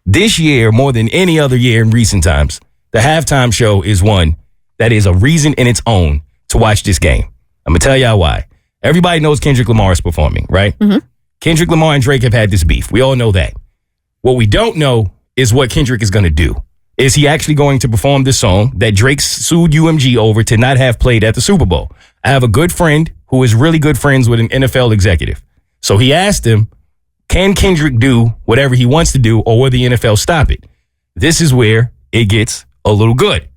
this year, more than any other year in recent times, the halftime show is one that is a reason in its own to watch this game. I'm going to tell y'all why. Everybody knows Kendrick Lamar is performing, right? Mm-hmm. Kendrick Lamar and Drake have had this beef. We all know that. What we don't know is what Kendrick is going to do. Is he actually going to perform this song that Drake sued UMG over to not have played at the Super Bowl? I have a good friend who is really good friends with an NFL executive. So he asked him, can Kendrick do whatever he wants to do, or will the NFL stop it? This is where it gets a little good.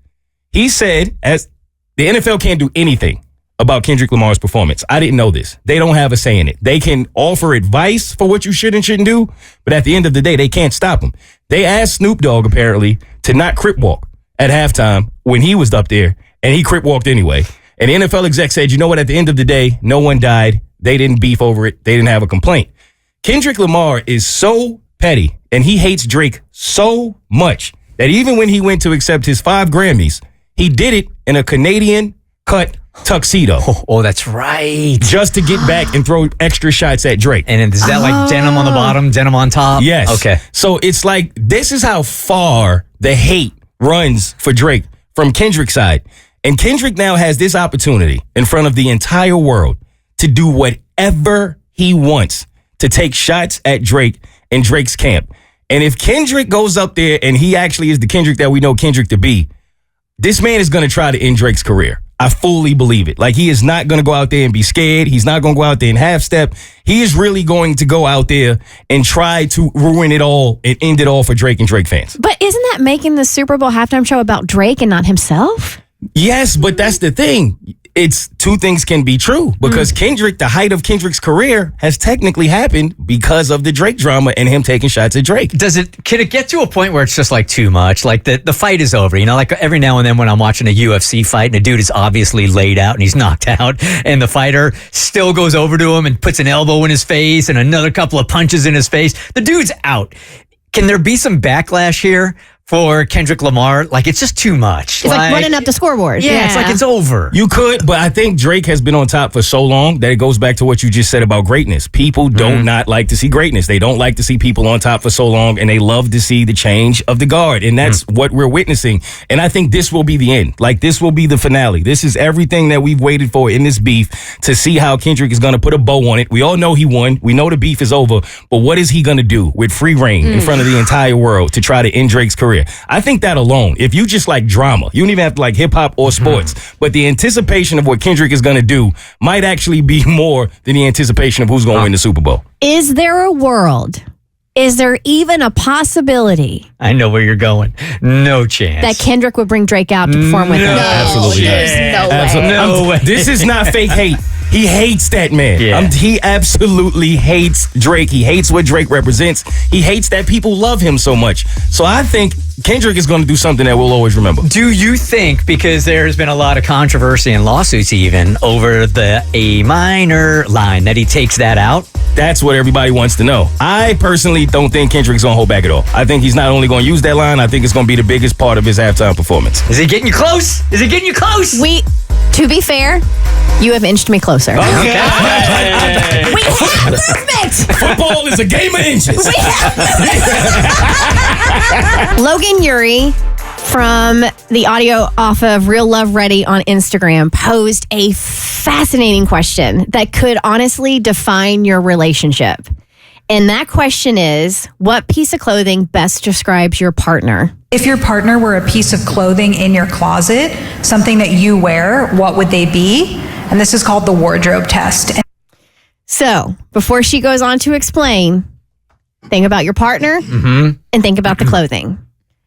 He said, as the NFL can't do anything about Kendrick Lamar's performance. I didn't know this. They don't have a say in it. They can offer advice for what you should and shouldn't do, but at the end of the day, they can't stop him. They asked Snoop Dogg, apparently, to not crip walk at halftime when he was up there, and he crip walked anyway. And the NFL exec said, you know what, at the end of the day, no one died. They didn't beef over it. They didn't have a complaint. Kendrick Lamar is so petty, and he hates Drake so much that even when he went to accept his 5 Grammys, he did it in a Canadian cut tuxedo. Oh, that's right. Just to get back and throw extra shots at Drake. And is that like denim on the bottom, denim on top? Yes. Okay. So it's like, this is how far the hate runs for Drake from Kendrick's side. And Kendrick now has this opportunity in front of the entire world to do whatever he wants, to take shots at Drake and Drake's camp. And if Kendrick goes up there and he actually is the Kendrick that we know Kendrick to be, this man is going to try to end Drake's career. I fully believe it. Like, he is not going to go out there and be scared. He's not going to go out there and half step. He is really going to go out there and try to ruin it all and end it all for Drake and Drake fans. But isn't that making the Super Bowl halftime show about Drake and not himself? Yes, but that's the thing. it's two things can be true because Kendrick, the height of Kendrick's career has technically happened because of the Drake drama and him taking shots at Drake. Can it get to a point where it's just like too much? Like the fight is over, you know, like every now and then when I'm watching a UFC fight and a dude is obviously laid out and he's knocked out and the fighter still goes over to him and puts an elbow in his face and another couple of punches in his face. The dude's out. Can there be some backlash here for Kendrick Lamar? Like, it's just too much. It's like running up the scoreboard. Yeah, it's like it's over. You could, but I think Drake has been on top for so long that it goes back to what you just said about greatness. People don't not like to see greatness. They don't like to see people on top for so long, and they love to see the change of the guard, and that's what we're witnessing. And I think this will be the end. Like, this will be the finale. This is everything that we've waited for in this beef to see how Kendrick is going to put a bow on it. We all know he won. We know the beef is over, but what is he going to do with free reign in front of the entire world to try to end Drake's career? I think that alone, if you just like drama, you don't even have to like hip hop or sports, but the anticipation of what Kendrick is going to do might actually be more than the anticipation of who's going to win the Super Bowl. Is there a world? Is there even a possibility? I know where you're going. No chance. That Kendrick would bring Drake out to perform with him? Absolutely. There's no way. This is not fake hate. He hates that man. Yeah. He absolutely hates Drake. He hates what Drake represents. He hates that people love him so much. So I think Kendrick is going to do something that we'll always remember. Do you think, because there's been a lot of controversy and lawsuits even over the A minor line, that he takes that out? That's what everybody wants to know. I personally don't think Kendrick's going to hold back at all. I think he's not only going to use that line, I think it's going to be the biggest part of his halftime performance. Is he getting you close? Is he getting you close? To be fair, you have inched me closer. Okay. We have movement. Football is a game of inches. We have movement. Logan Ury from the audio off of Real Love Ready on Instagram posed a fascinating question that could honestly define your relationship. And that question is, what piece of clothing best describes your partner? If your partner were a piece of clothing in your closet, something that you wear, what would they be? And this is called the wardrobe test. So, before she goes on to explain, think about your partner and think about the clothing.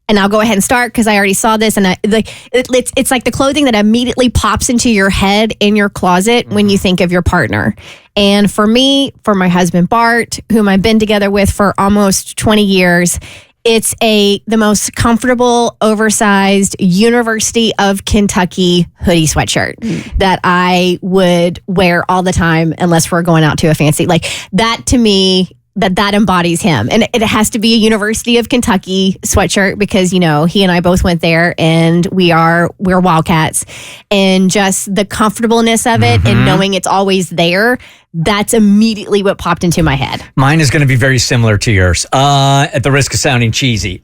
And I'll go ahead and start because I already saw this, and it's like the clothing that immediately pops into your head in your closet when you think of your partner. And for me, for my husband Bart, whom I've been together with for almost 20 years, it's the most comfortable, oversized University of Kentucky hoodie sweatshirt that I would wear all the time unless we're going out to a fancy, like that to me. That embodies him. And it has to be a University of Kentucky sweatshirt because, you know, he and I both went there and we're Wildcats. And just the comfortableness of it and knowing it's always there, that's immediately what popped into my head. Mine is going to be very similar to yours, at the risk of sounding cheesy.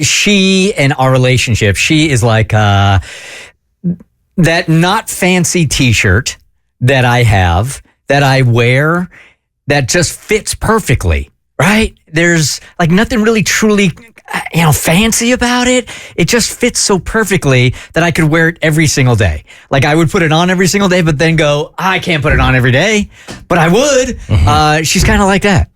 She and our relationship, she is like that not fancy t-shirt that I have, that I wear, that just fits perfectly, right? There's like nothing really truly, fancy about it. It just fits so perfectly that I could wear it every single day. Like I would put it on every single day, but then go, I can't put it on every day, but I would. She's kind of like that.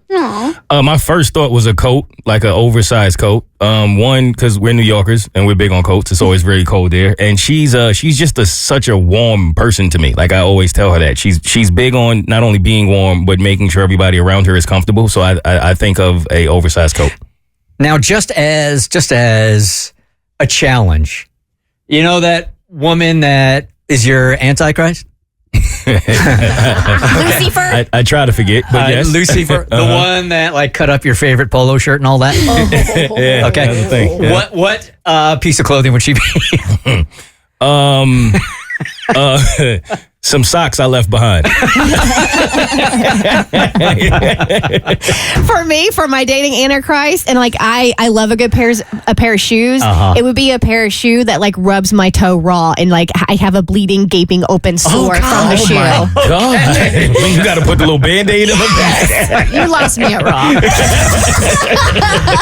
My first thought was a coat, like an oversized coat. One, because we're New Yorkers and we're big on coats. It's always very cold there. And she's just such a warm person to me. Like I always tell her that she's big on not only being warm but making sure everybody around her is comfortable. So I think of a oversized coat. Now, just as a challenge, you know that woman that is your Antichrist? Lucifer? I try to forget, but yes. Lucifer, the one that like cut up your favorite polo shirt and all that? Yeah, okay. That's the thing. Yeah. What piece of clothing would she be? Some socks I left behind. For me, for my dating Antichrist, and like I love a good pair of shoes. It would be a pair of shoe that like rubs my toe raw, and like I have a bleeding, gaping, open sore from the shoe. Oh my God! You got to put the little Band-Aid on the You lost me at raw.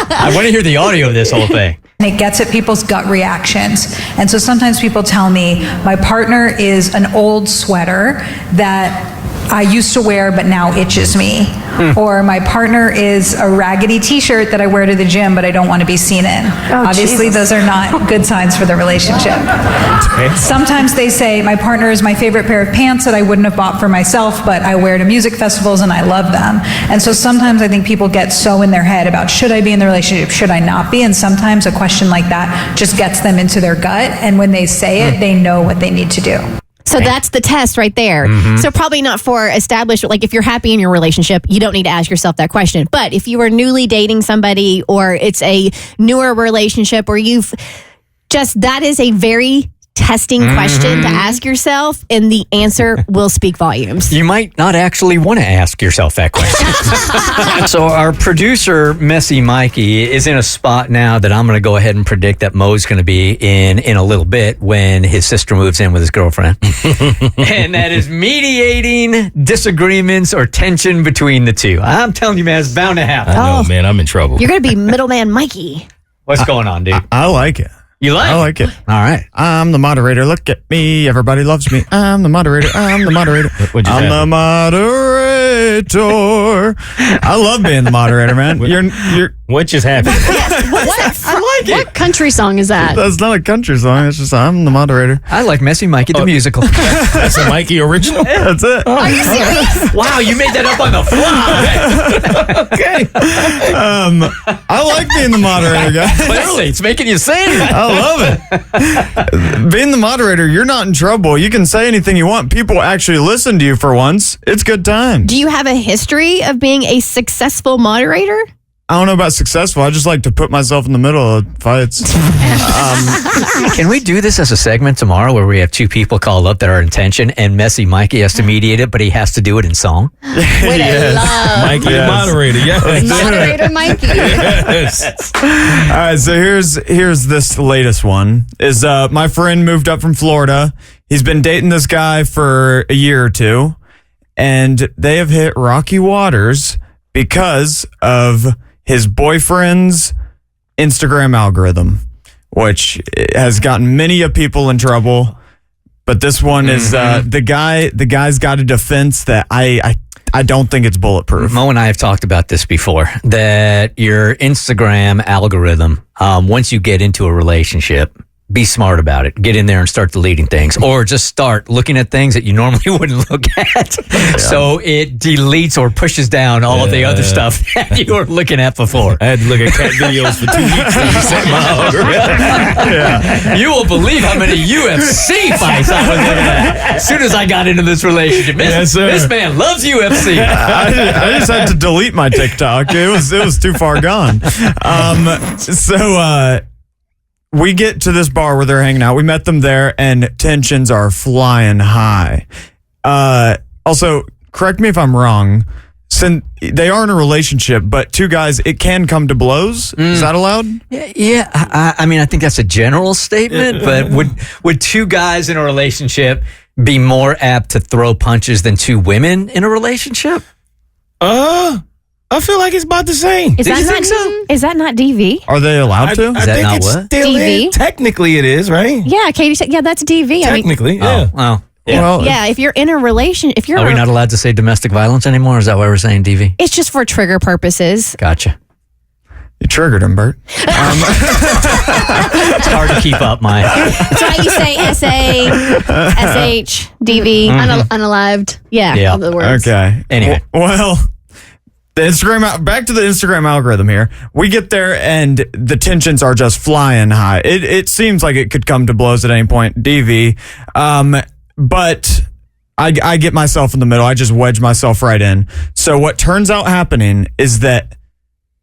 I want to hear the audio of this whole thing. And it gets at people's gut reactions. And so sometimes people tell me, my partner is an old sweater that I used to wear but now itches me. Or my partner is a raggedy t-shirt that I wear to the gym but I don't want to be seen in. Obviously, those are not good signs for the relationship. Sometimes they say, my partner is my favorite pair of pants that I wouldn't have bought for myself, but I wear to music festivals and I love them. And so sometimes I think people get so in their head about, should I be in the relationship, should I not be? And sometimes a question like that just gets them into their gut. And when they say it, they know what they need to do. So that's the test right there. So probably not for established, like if you're happy in your relationship, you don't need to ask yourself that question. But if you are newly dating somebody or it's a newer relationship or that is a very testing question to ask yourself, and the answer will speak volumes. You might not actually want to ask yourself that question. So our producer, Messy Mikey, is in a spot now that I'm going to go ahead and predict that Mo's going to be in a little bit when his sister moves in with his girlfriend. And that is mediating disagreements or tension between the two. I'm telling you, man, it's bound to happen. I know, man. I'm in trouble. You're going to be middleman Mikey. What's going on, dude? I like it. You like it? I like it. All right. I'm the moderator. Look at me. Everybody loves me. I'm the moderator. I'm the moderator. I'm the moderator. I love being the moderator, man. What just happened? I like it. What country song is that? That's not a country song. It's just I'm the moderator. I like Messy Mikey, the musical. That's a Mikey original? Yeah, that's it. Are you serious? Wow, you made that up on the fly. Okay. I like being the moderator, guys. Clearly, it's making you sing. I love it. Being the moderator, you're not in trouble. You can say anything you want. People actually listen to you for once. It's good time. Do you have a history of being a successful moderator? I don't know about successful. I just like to put myself in the middle of fights. Can we do this as a segment tomorrow where we have two people called up that are in tension and Messy Mikey has to mediate it, but he has to do it in song? Mikey the moderator. Yes. Moderator Mikey. Yes. All right, so here's this latest one. Is my friend moved up from Florida. He's been dating this guy for a year or two, and they have hit rocky waters because of his boyfriend's Instagram algorithm, which has gotten many of people in trouble. But this one is the guy's got a defense that I don't think it's bulletproof. Mo and I have talked about this before, that your Instagram algorithm, once you get into a relationship, be smart about it. Get in there and start deleting things, or just start looking at things that you normally wouldn't look at. Yeah. So it deletes or pushes down all of the other stuff that you were looking at before. I had to look at cat videos for 2 weeks to reset my algorithm. You will believe how many UFC fights I was looking at as soon as I got into this relationship. This man loves UFC. I just had to delete my TikTok. It was too far gone. We get to this bar where they're hanging out. We met them there, and tensions are flying high. Also, correct me if I'm wrong. Since they are in a relationship, but two guys, it can come to blows. Is that allowed? Yeah. I mean, I think that's a general statement, but would two guys in a relationship be more apt to throw punches than two women in a relationship? I feel like it's about the same. Is that not DV? Are they allowed to? Is that not what? Still DV? Technically, it is, right? Yeah, Katie said, yeah, that's DV. Technically, yeah. Yeah, if you're in a relation, Are we not allowed to say domestic violence anymore? Is that why we're saying DV? It's just for trigger purposes. Gotcha. You triggered him, Bert. It's hard to keep up, Mike. That's why you say SA, SH, DV. Unalived. Yeah. All the words. Okay. Anyway. Well, back to the Instagram algorithm here. We get there and the tensions are just flying high. It seems like it could come to blows at any point. DV. But I get myself in the middle. I just wedge myself right in. So what turns out happening is that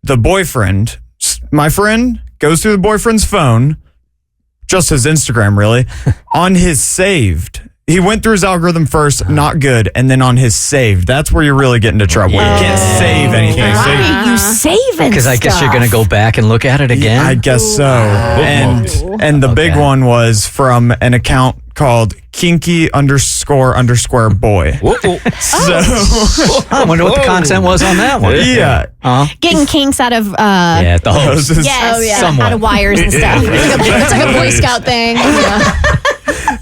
the boyfriend, my friend, goes through the boyfriend's phone, just his Instagram really, on his saved. He went through his algorithm first, not good, and then on his saved. That's where you really get into trouble. You can't save anything. Why are you saving Because I guess stuff? you're going to go back and look at it again? I guess so. And the big one was from an account called kinky__boy. So I wonder what the content was on that one. Yeah. Getting kinks out of the hose. Yes, Somewhat. out of wires and stuff. It's like a Boy Scout thing. Yeah.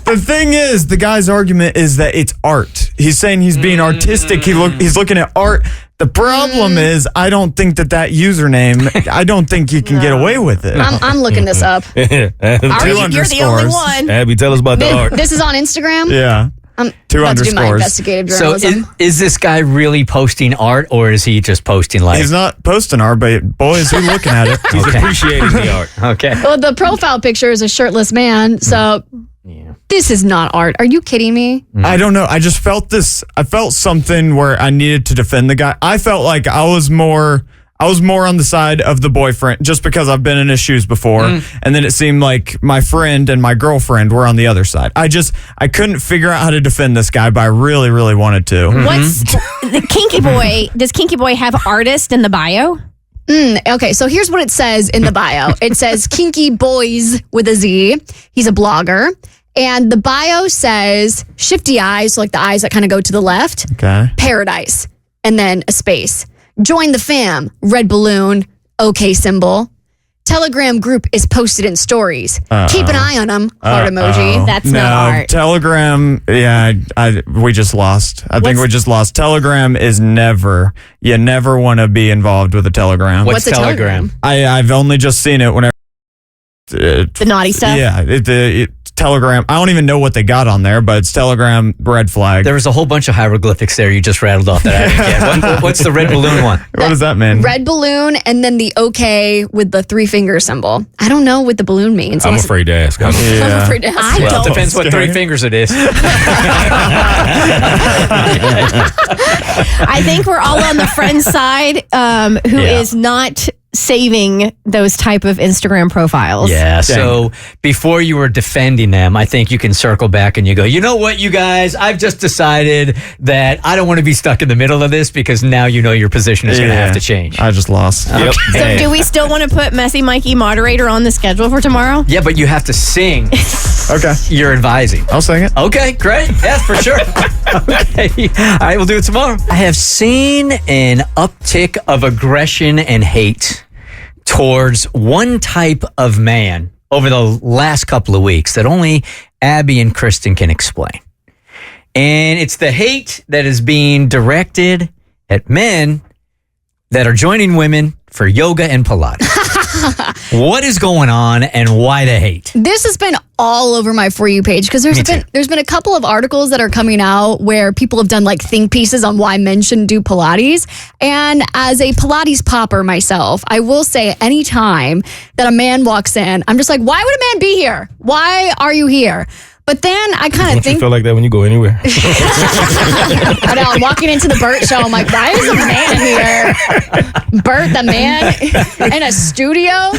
The thing is, the guy's argument is that it's art. He's saying he's being artistic. He's looking at art. The problem is, I don't think that username, I don't think you can get away with it. I'm looking this up. You're the only one. Abby, tell us about the art. This is on Instagram? Yeah. I'm 2 about to do my underscores. investigative So journalism. is this guy really posting art, or is he just posting like? He's not posting art, but boy, is he looking at it. He's appreciating the art. Okay. Well, the profile picture is a shirtless man, so this is not art. Are you kidding me? I don't know. I just felt this. I felt something where I needed to defend the guy. I felt like I was more on the side of the boyfriend just because I've been in his shoes before. And then it seemed like my friend and my girlfriend were on the other side. I couldn't figure out how to defend this guy, but I really, really wanted to. What's the Kinky Boy? Does Kinky Boy have artist in the bio? Okay, so here's what it says in the bio. It says Kinky Boys with a Z. He's a blogger. And the bio says shifty eyes, so like the eyes that kind of go to the left. Okay. Paradise. And then a space. Join the fam. Red balloon. Okay symbol. Telegram group is posted in stories. Keep an eye on them. Heart emoji. That's not art. Telegram, yeah, we just lost. I think we just lost. Telegram is you never want to be involved with a Telegram. What's a Telegram? I've only just seen it whenever. The naughty stuff? Yeah, Telegram. I don't even know what they got on there, but it's Telegram red flag. There was a whole bunch of hieroglyphics there you just rattled off that I didn't get. What's the red balloon one? What does that mean? Red balloon and then the okay with the 3-finger symbol. I don't know what the balloon means. I'm afraid to ask. I'm afraid to ask. Well, it depends what 3 fingers it is. I think we're all on the friend side who is not saving those type of Instagram profiles. Yeah, so before you were defending them, I think you can circle back and you go, you know what, you guys, I've just decided that I don't want to be stuck in the middle of this because now you know your position is going to have to change. I just lost. Okay. So do we still want to put Messy Mikey moderator on the schedule for tomorrow? Yeah, but you have to sing. Okay. You're advising. I'll sing it. Okay, great. Yeah, for sure. Okay. All right, we'll do it tomorrow. I have seen an uptick of aggression and hate towards one type of man over the last couple of weeks that only Abby and Kristen can explain. And it's the hate that is being directed at men that are joining women for yoga and Pilates. What is going on and why the hate? This has been all over my For You page because there's been a couple of articles that are coming out where people have done like think pieces on why men shouldn't do Pilates. And as a Pilates popper myself, I will say anytime that a man walks in, I'm just like, why would a man be here? Why are you here? But then I kind of think... You feel like that when you go anywhere? I know, I'm walking into the Bert show. I'm like, why is a man here? Bert, the man in a studio.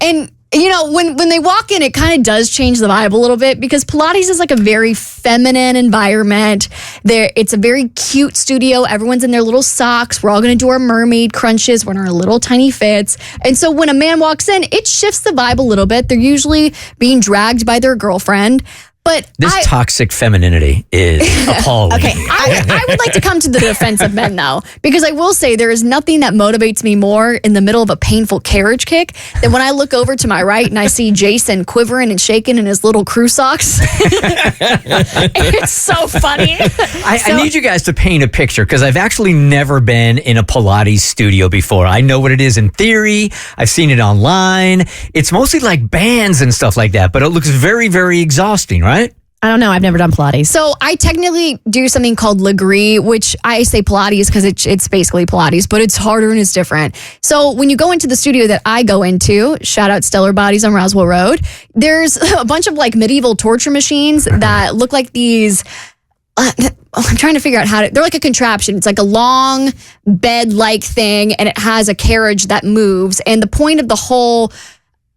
And, you know, when they walk in, it kind of does change the vibe a little bit because Pilates is like a very feminine environment. It's a very cute studio. Everyone's in their little socks. We're all going to do our mermaid crunches. We're in our little tiny fits. And so when a man walks in, it shifts the vibe a little bit. They're usually being dragged by their girlfriend. But this toxic femininity is appalling. Okay, I would like to come to the defense of men, though, because I will say there is nothing that motivates me more in the middle of a painful carriage kick than when I look over to my right and I see Jason quivering and shaking in his little crew socks. It's so funny. I need you guys to paint a picture because I've actually never been in a Pilates studio before. I know what it is in theory. I've seen it online. It's mostly like bands and stuff like that, but it looks very, very exhausting, right? I don't know. I've never done Pilates. So I technically do something called Legree, which I say Pilates because it's basically Pilates, but it's harder and it's different. So when you go into the studio that I go into, shout out Stellar Bodies on Roswell Road, there's a bunch of like medieval torture machines that look like these... I'm trying to figure out they're like a contraption. It's like a long bed-like thing and it has a carriage that moves. And the point of the whole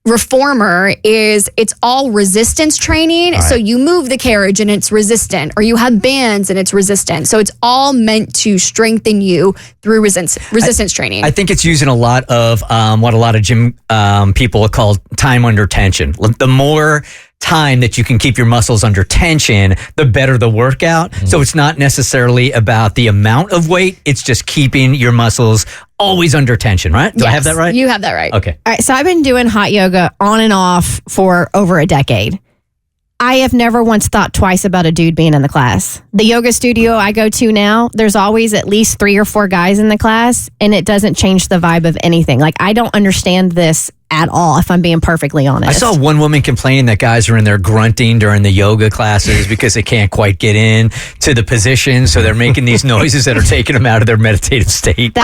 reformer is it's all resistance training. So you move the carriage and it's resistant, or you have bands and it's resistant. So it's all meant to strengthen you through resistance training. I think it's using a lot of what a lot of gym people call time under tension. The more time that you can keep your muscles under tension, the better the workout. So it's not necessarily about the amount of weight. It's just keeping your muscles always under tension, right? Do I have that right? You have that right. Okay. All right, so I've been doing hot yoga on and off for over a decade. I have never once thought twice about a dude being in the class. The yoga studio I go to now, there's always at least 3 or 4 guys in the class, and it doesn't change the vibe of anything. Like, I don't understand this at all, if I'm being perfectly honest. I saw one woman complaining that guys are in there grunting during the yoga classes because they can't quite get in to the position, so they're making these noises that are taking them out of their meditative state.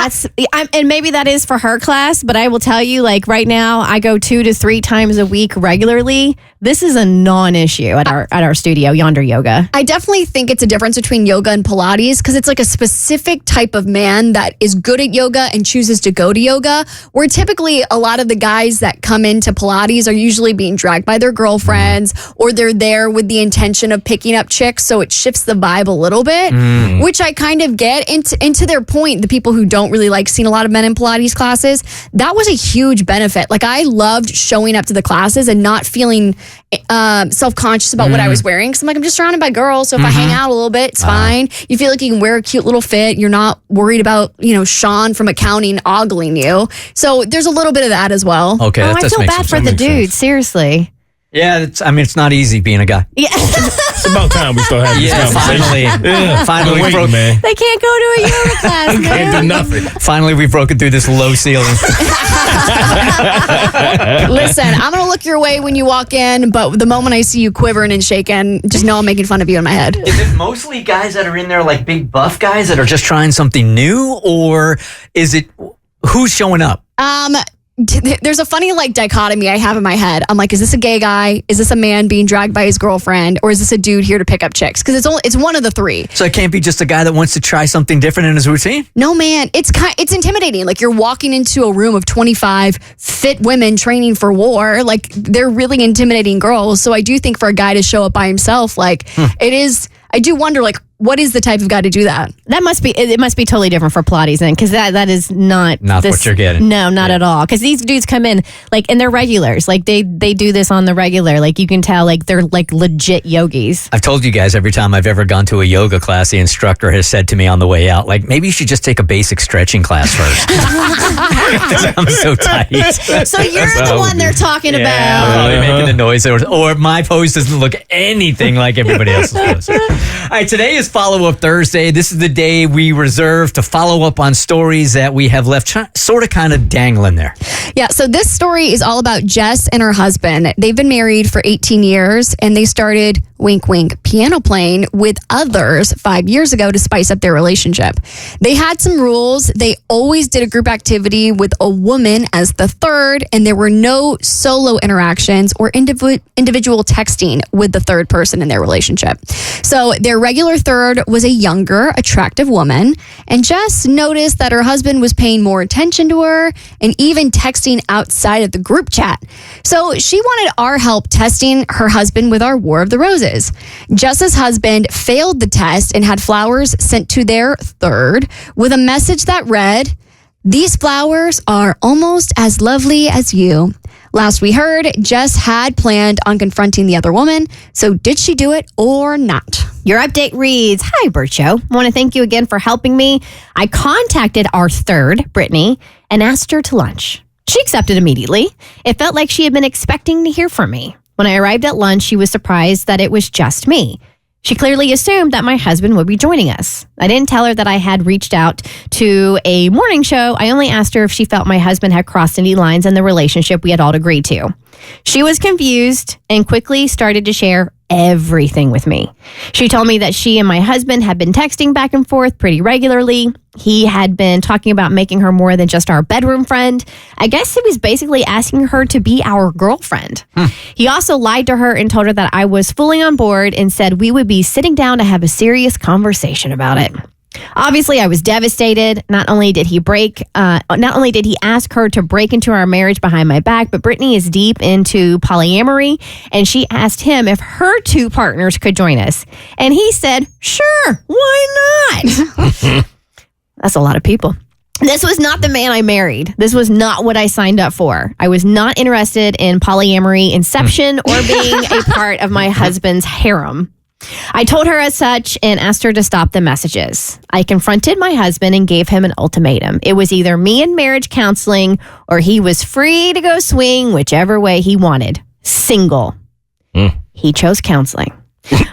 And maybe that is for her class, but I will tell you, like right now, I go 2 to 3 times a week regularly. This is a non-issue at our studio, Yonder Yoga. I definitely think it's a difference between yoga and Pilates because it's like a specific type of man that is good at yoga and chooses to go to yoga, where typically a lot of the guys that come into Pilates are usually being dragged by their girlfriends, or they're there with the intention of picking up chicks, so it shifts the vibe a little bit, which I kind of get. Into their point, the people who don't really like seeing a lot of men in Pilates classes, that was a huge benefit. Like, I loved showing up to the classes and not feeling self-conscious about what I was wearing, because I'm like, I'm just surrounded by girls, so if I hang out a little bit, it's fine. You feel like you can wear a cute little fit. You're not worried about, Sean from accounting ogling you. So there's a little bit of that as well. Okay, that I does feel make bad some for the sense. dude, seriously. Yeah, it's not easy being a guy. Yeah. It's about time we start having this conversation. Finally, Wait, man. They can't go to a yoga class, man. Can't do nothing. Finally, we've broken through this low ceiling. Listen, I'm going to look your way when you walk in, but the moment I see you quivering and shaking, just know I'm making fun of you in my head. Is it mostly guys that are in there, like big buff guys that are just trying something new, or is it who's showing up? There's a funny dichotomy I have in my head. I'm like, is this a gay guy? Is this a man being dragged by his girlfriend? Or is this a dude here to pick up chicks? Because it's one of the 3. So it can't be just a guy that wants to try something different in his routine? No, man. It's intimidating. Like, you're walking into a room of 25 fit women training for war. Like, they're really intimidating girls. So I do think for a guy to show up by himself, it is... I do wonder, what is the type of guy to do that? It must be totally different for Pilates then, because that is not what you're getting. No, not at all. Because these dudes come in and they're regulars. Like they do this on the regular. Like, you can tell they're legit yogis. I've told you guys every time I've ever gone to a yoga class, the instructor has said to me on the way out, maybe you should just take a basic stretching class first. I'm so tight. So you're the one they're talking I'm about. probably making the noise, or my pose doesn't look anything like everybody else's pose. All right, today is Follow-Up Thursday. This is the day we reserve to follow up on stories that we have left sort of kind of dangling there. Yeah, so this story is all about Jess and her husband. They've been married for 18 years, and they started, wink, wink, piano playing with others 5 years ago to spice up their relationship. They had some rules. They always did a group activity with a woman as the third, and there were no solo interactions or individual texting with the third person in their relationship. So their regular third was a younger, attractive woman, and Jess noticed that her husband was paying more attention to her and even texting outside of the group chat. So she wanted our help testing her husband with our War of the Roses. Jess's husband failed the test and had flowers sent to their third with a message that read, "These flowers are almost as lovely as you." Last we heard, Jess had planned on confronting the other woman. So did she do it or not? Your update reads, "Hi, Bert Show. I want to thank you again for helping me. I contacted our third, Brittany, and asked her to lunch. She accepted immediately. It felt like she had been expecting to hear from me. When I arrived at lunch, she was surprised that it was just me. She clearly assumed that my husband would be joining us. I didn't tell her that I had reached out to a morning show. I only asked her if she felt my husband had crossed any lines in the relationship we had all agreed to. She was confused and quickly started to share everything with me. She told me that she and my husband had been texting back and forth pretty regularly. He had been talking about making her more than just our bedroom friend. I guess he was basically asking her to be our girlfriend. He also lied to her and told her that I was fully on board and said we would be sitting down to have a serious conversation about it. Obviously, I was devastated. Not only did he ask her to break into our marriage behind my back, but Brittany is deep into polyamory, and she asked him if her 2 partners could join us. And he said, sure, why not? That's a lot of people. This was not the man I married. This was not what I signed up for. I was not interested in polyamory inception or being a part of my husband's harem. I told her as such and asked her to stop the messages. I confronted my husband and gave him an ultimatum. It was either me and marriage counseling or he was free to go swing whichever way he wanted. Single. he chose counseling.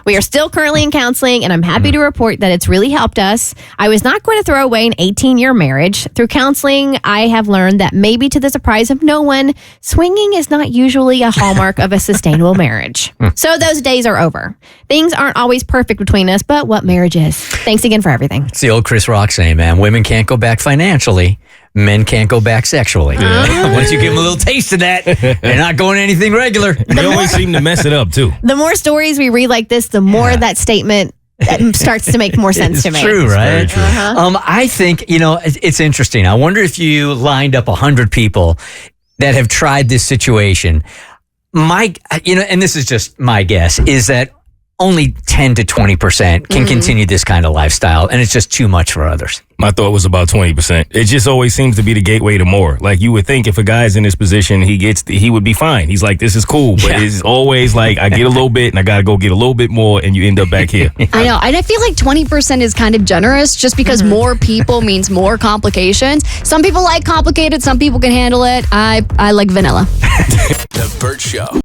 We are still currently in counseling, and I'm happy to report that it's really helped us. I was not going to throw away an 18-year marriage. Through counseling, I have learned that maybe to the surprise of no one, swinging is not usually a hallmark of a sustainable marriage. So those days are over. Things aren't always perfect between us, but what marriage is. Thanks again for everything. It's the old Chris Rock saying, man, women can't go back financially. Men can't go back sexually. Once you give them a little taste of that, they're not going anything regular. They always seem to mess it up, too. The more stories we read like this, the more that statement starts to make more sense to me. It's true, right? True. I think, it's interesting. I wonder if you lined up 100 people that have tried this situation. And this is just my guess, is that only 10 to 20% can continue this kind of lifestyle, and it's just too much for others. My thought was about 20%. It just always seems to be the gateway to more. Like, you would think if a guy's in this position, he would be fine. He's like, this is cool. But it's always like, I get a little bit and I got to go get a little bit more, and you end up back here. I know. And I feel like 20% is kind of generous just because more people means more complications. Some people like complicated. Some people can handle it. I like vanilla. The Bert Show.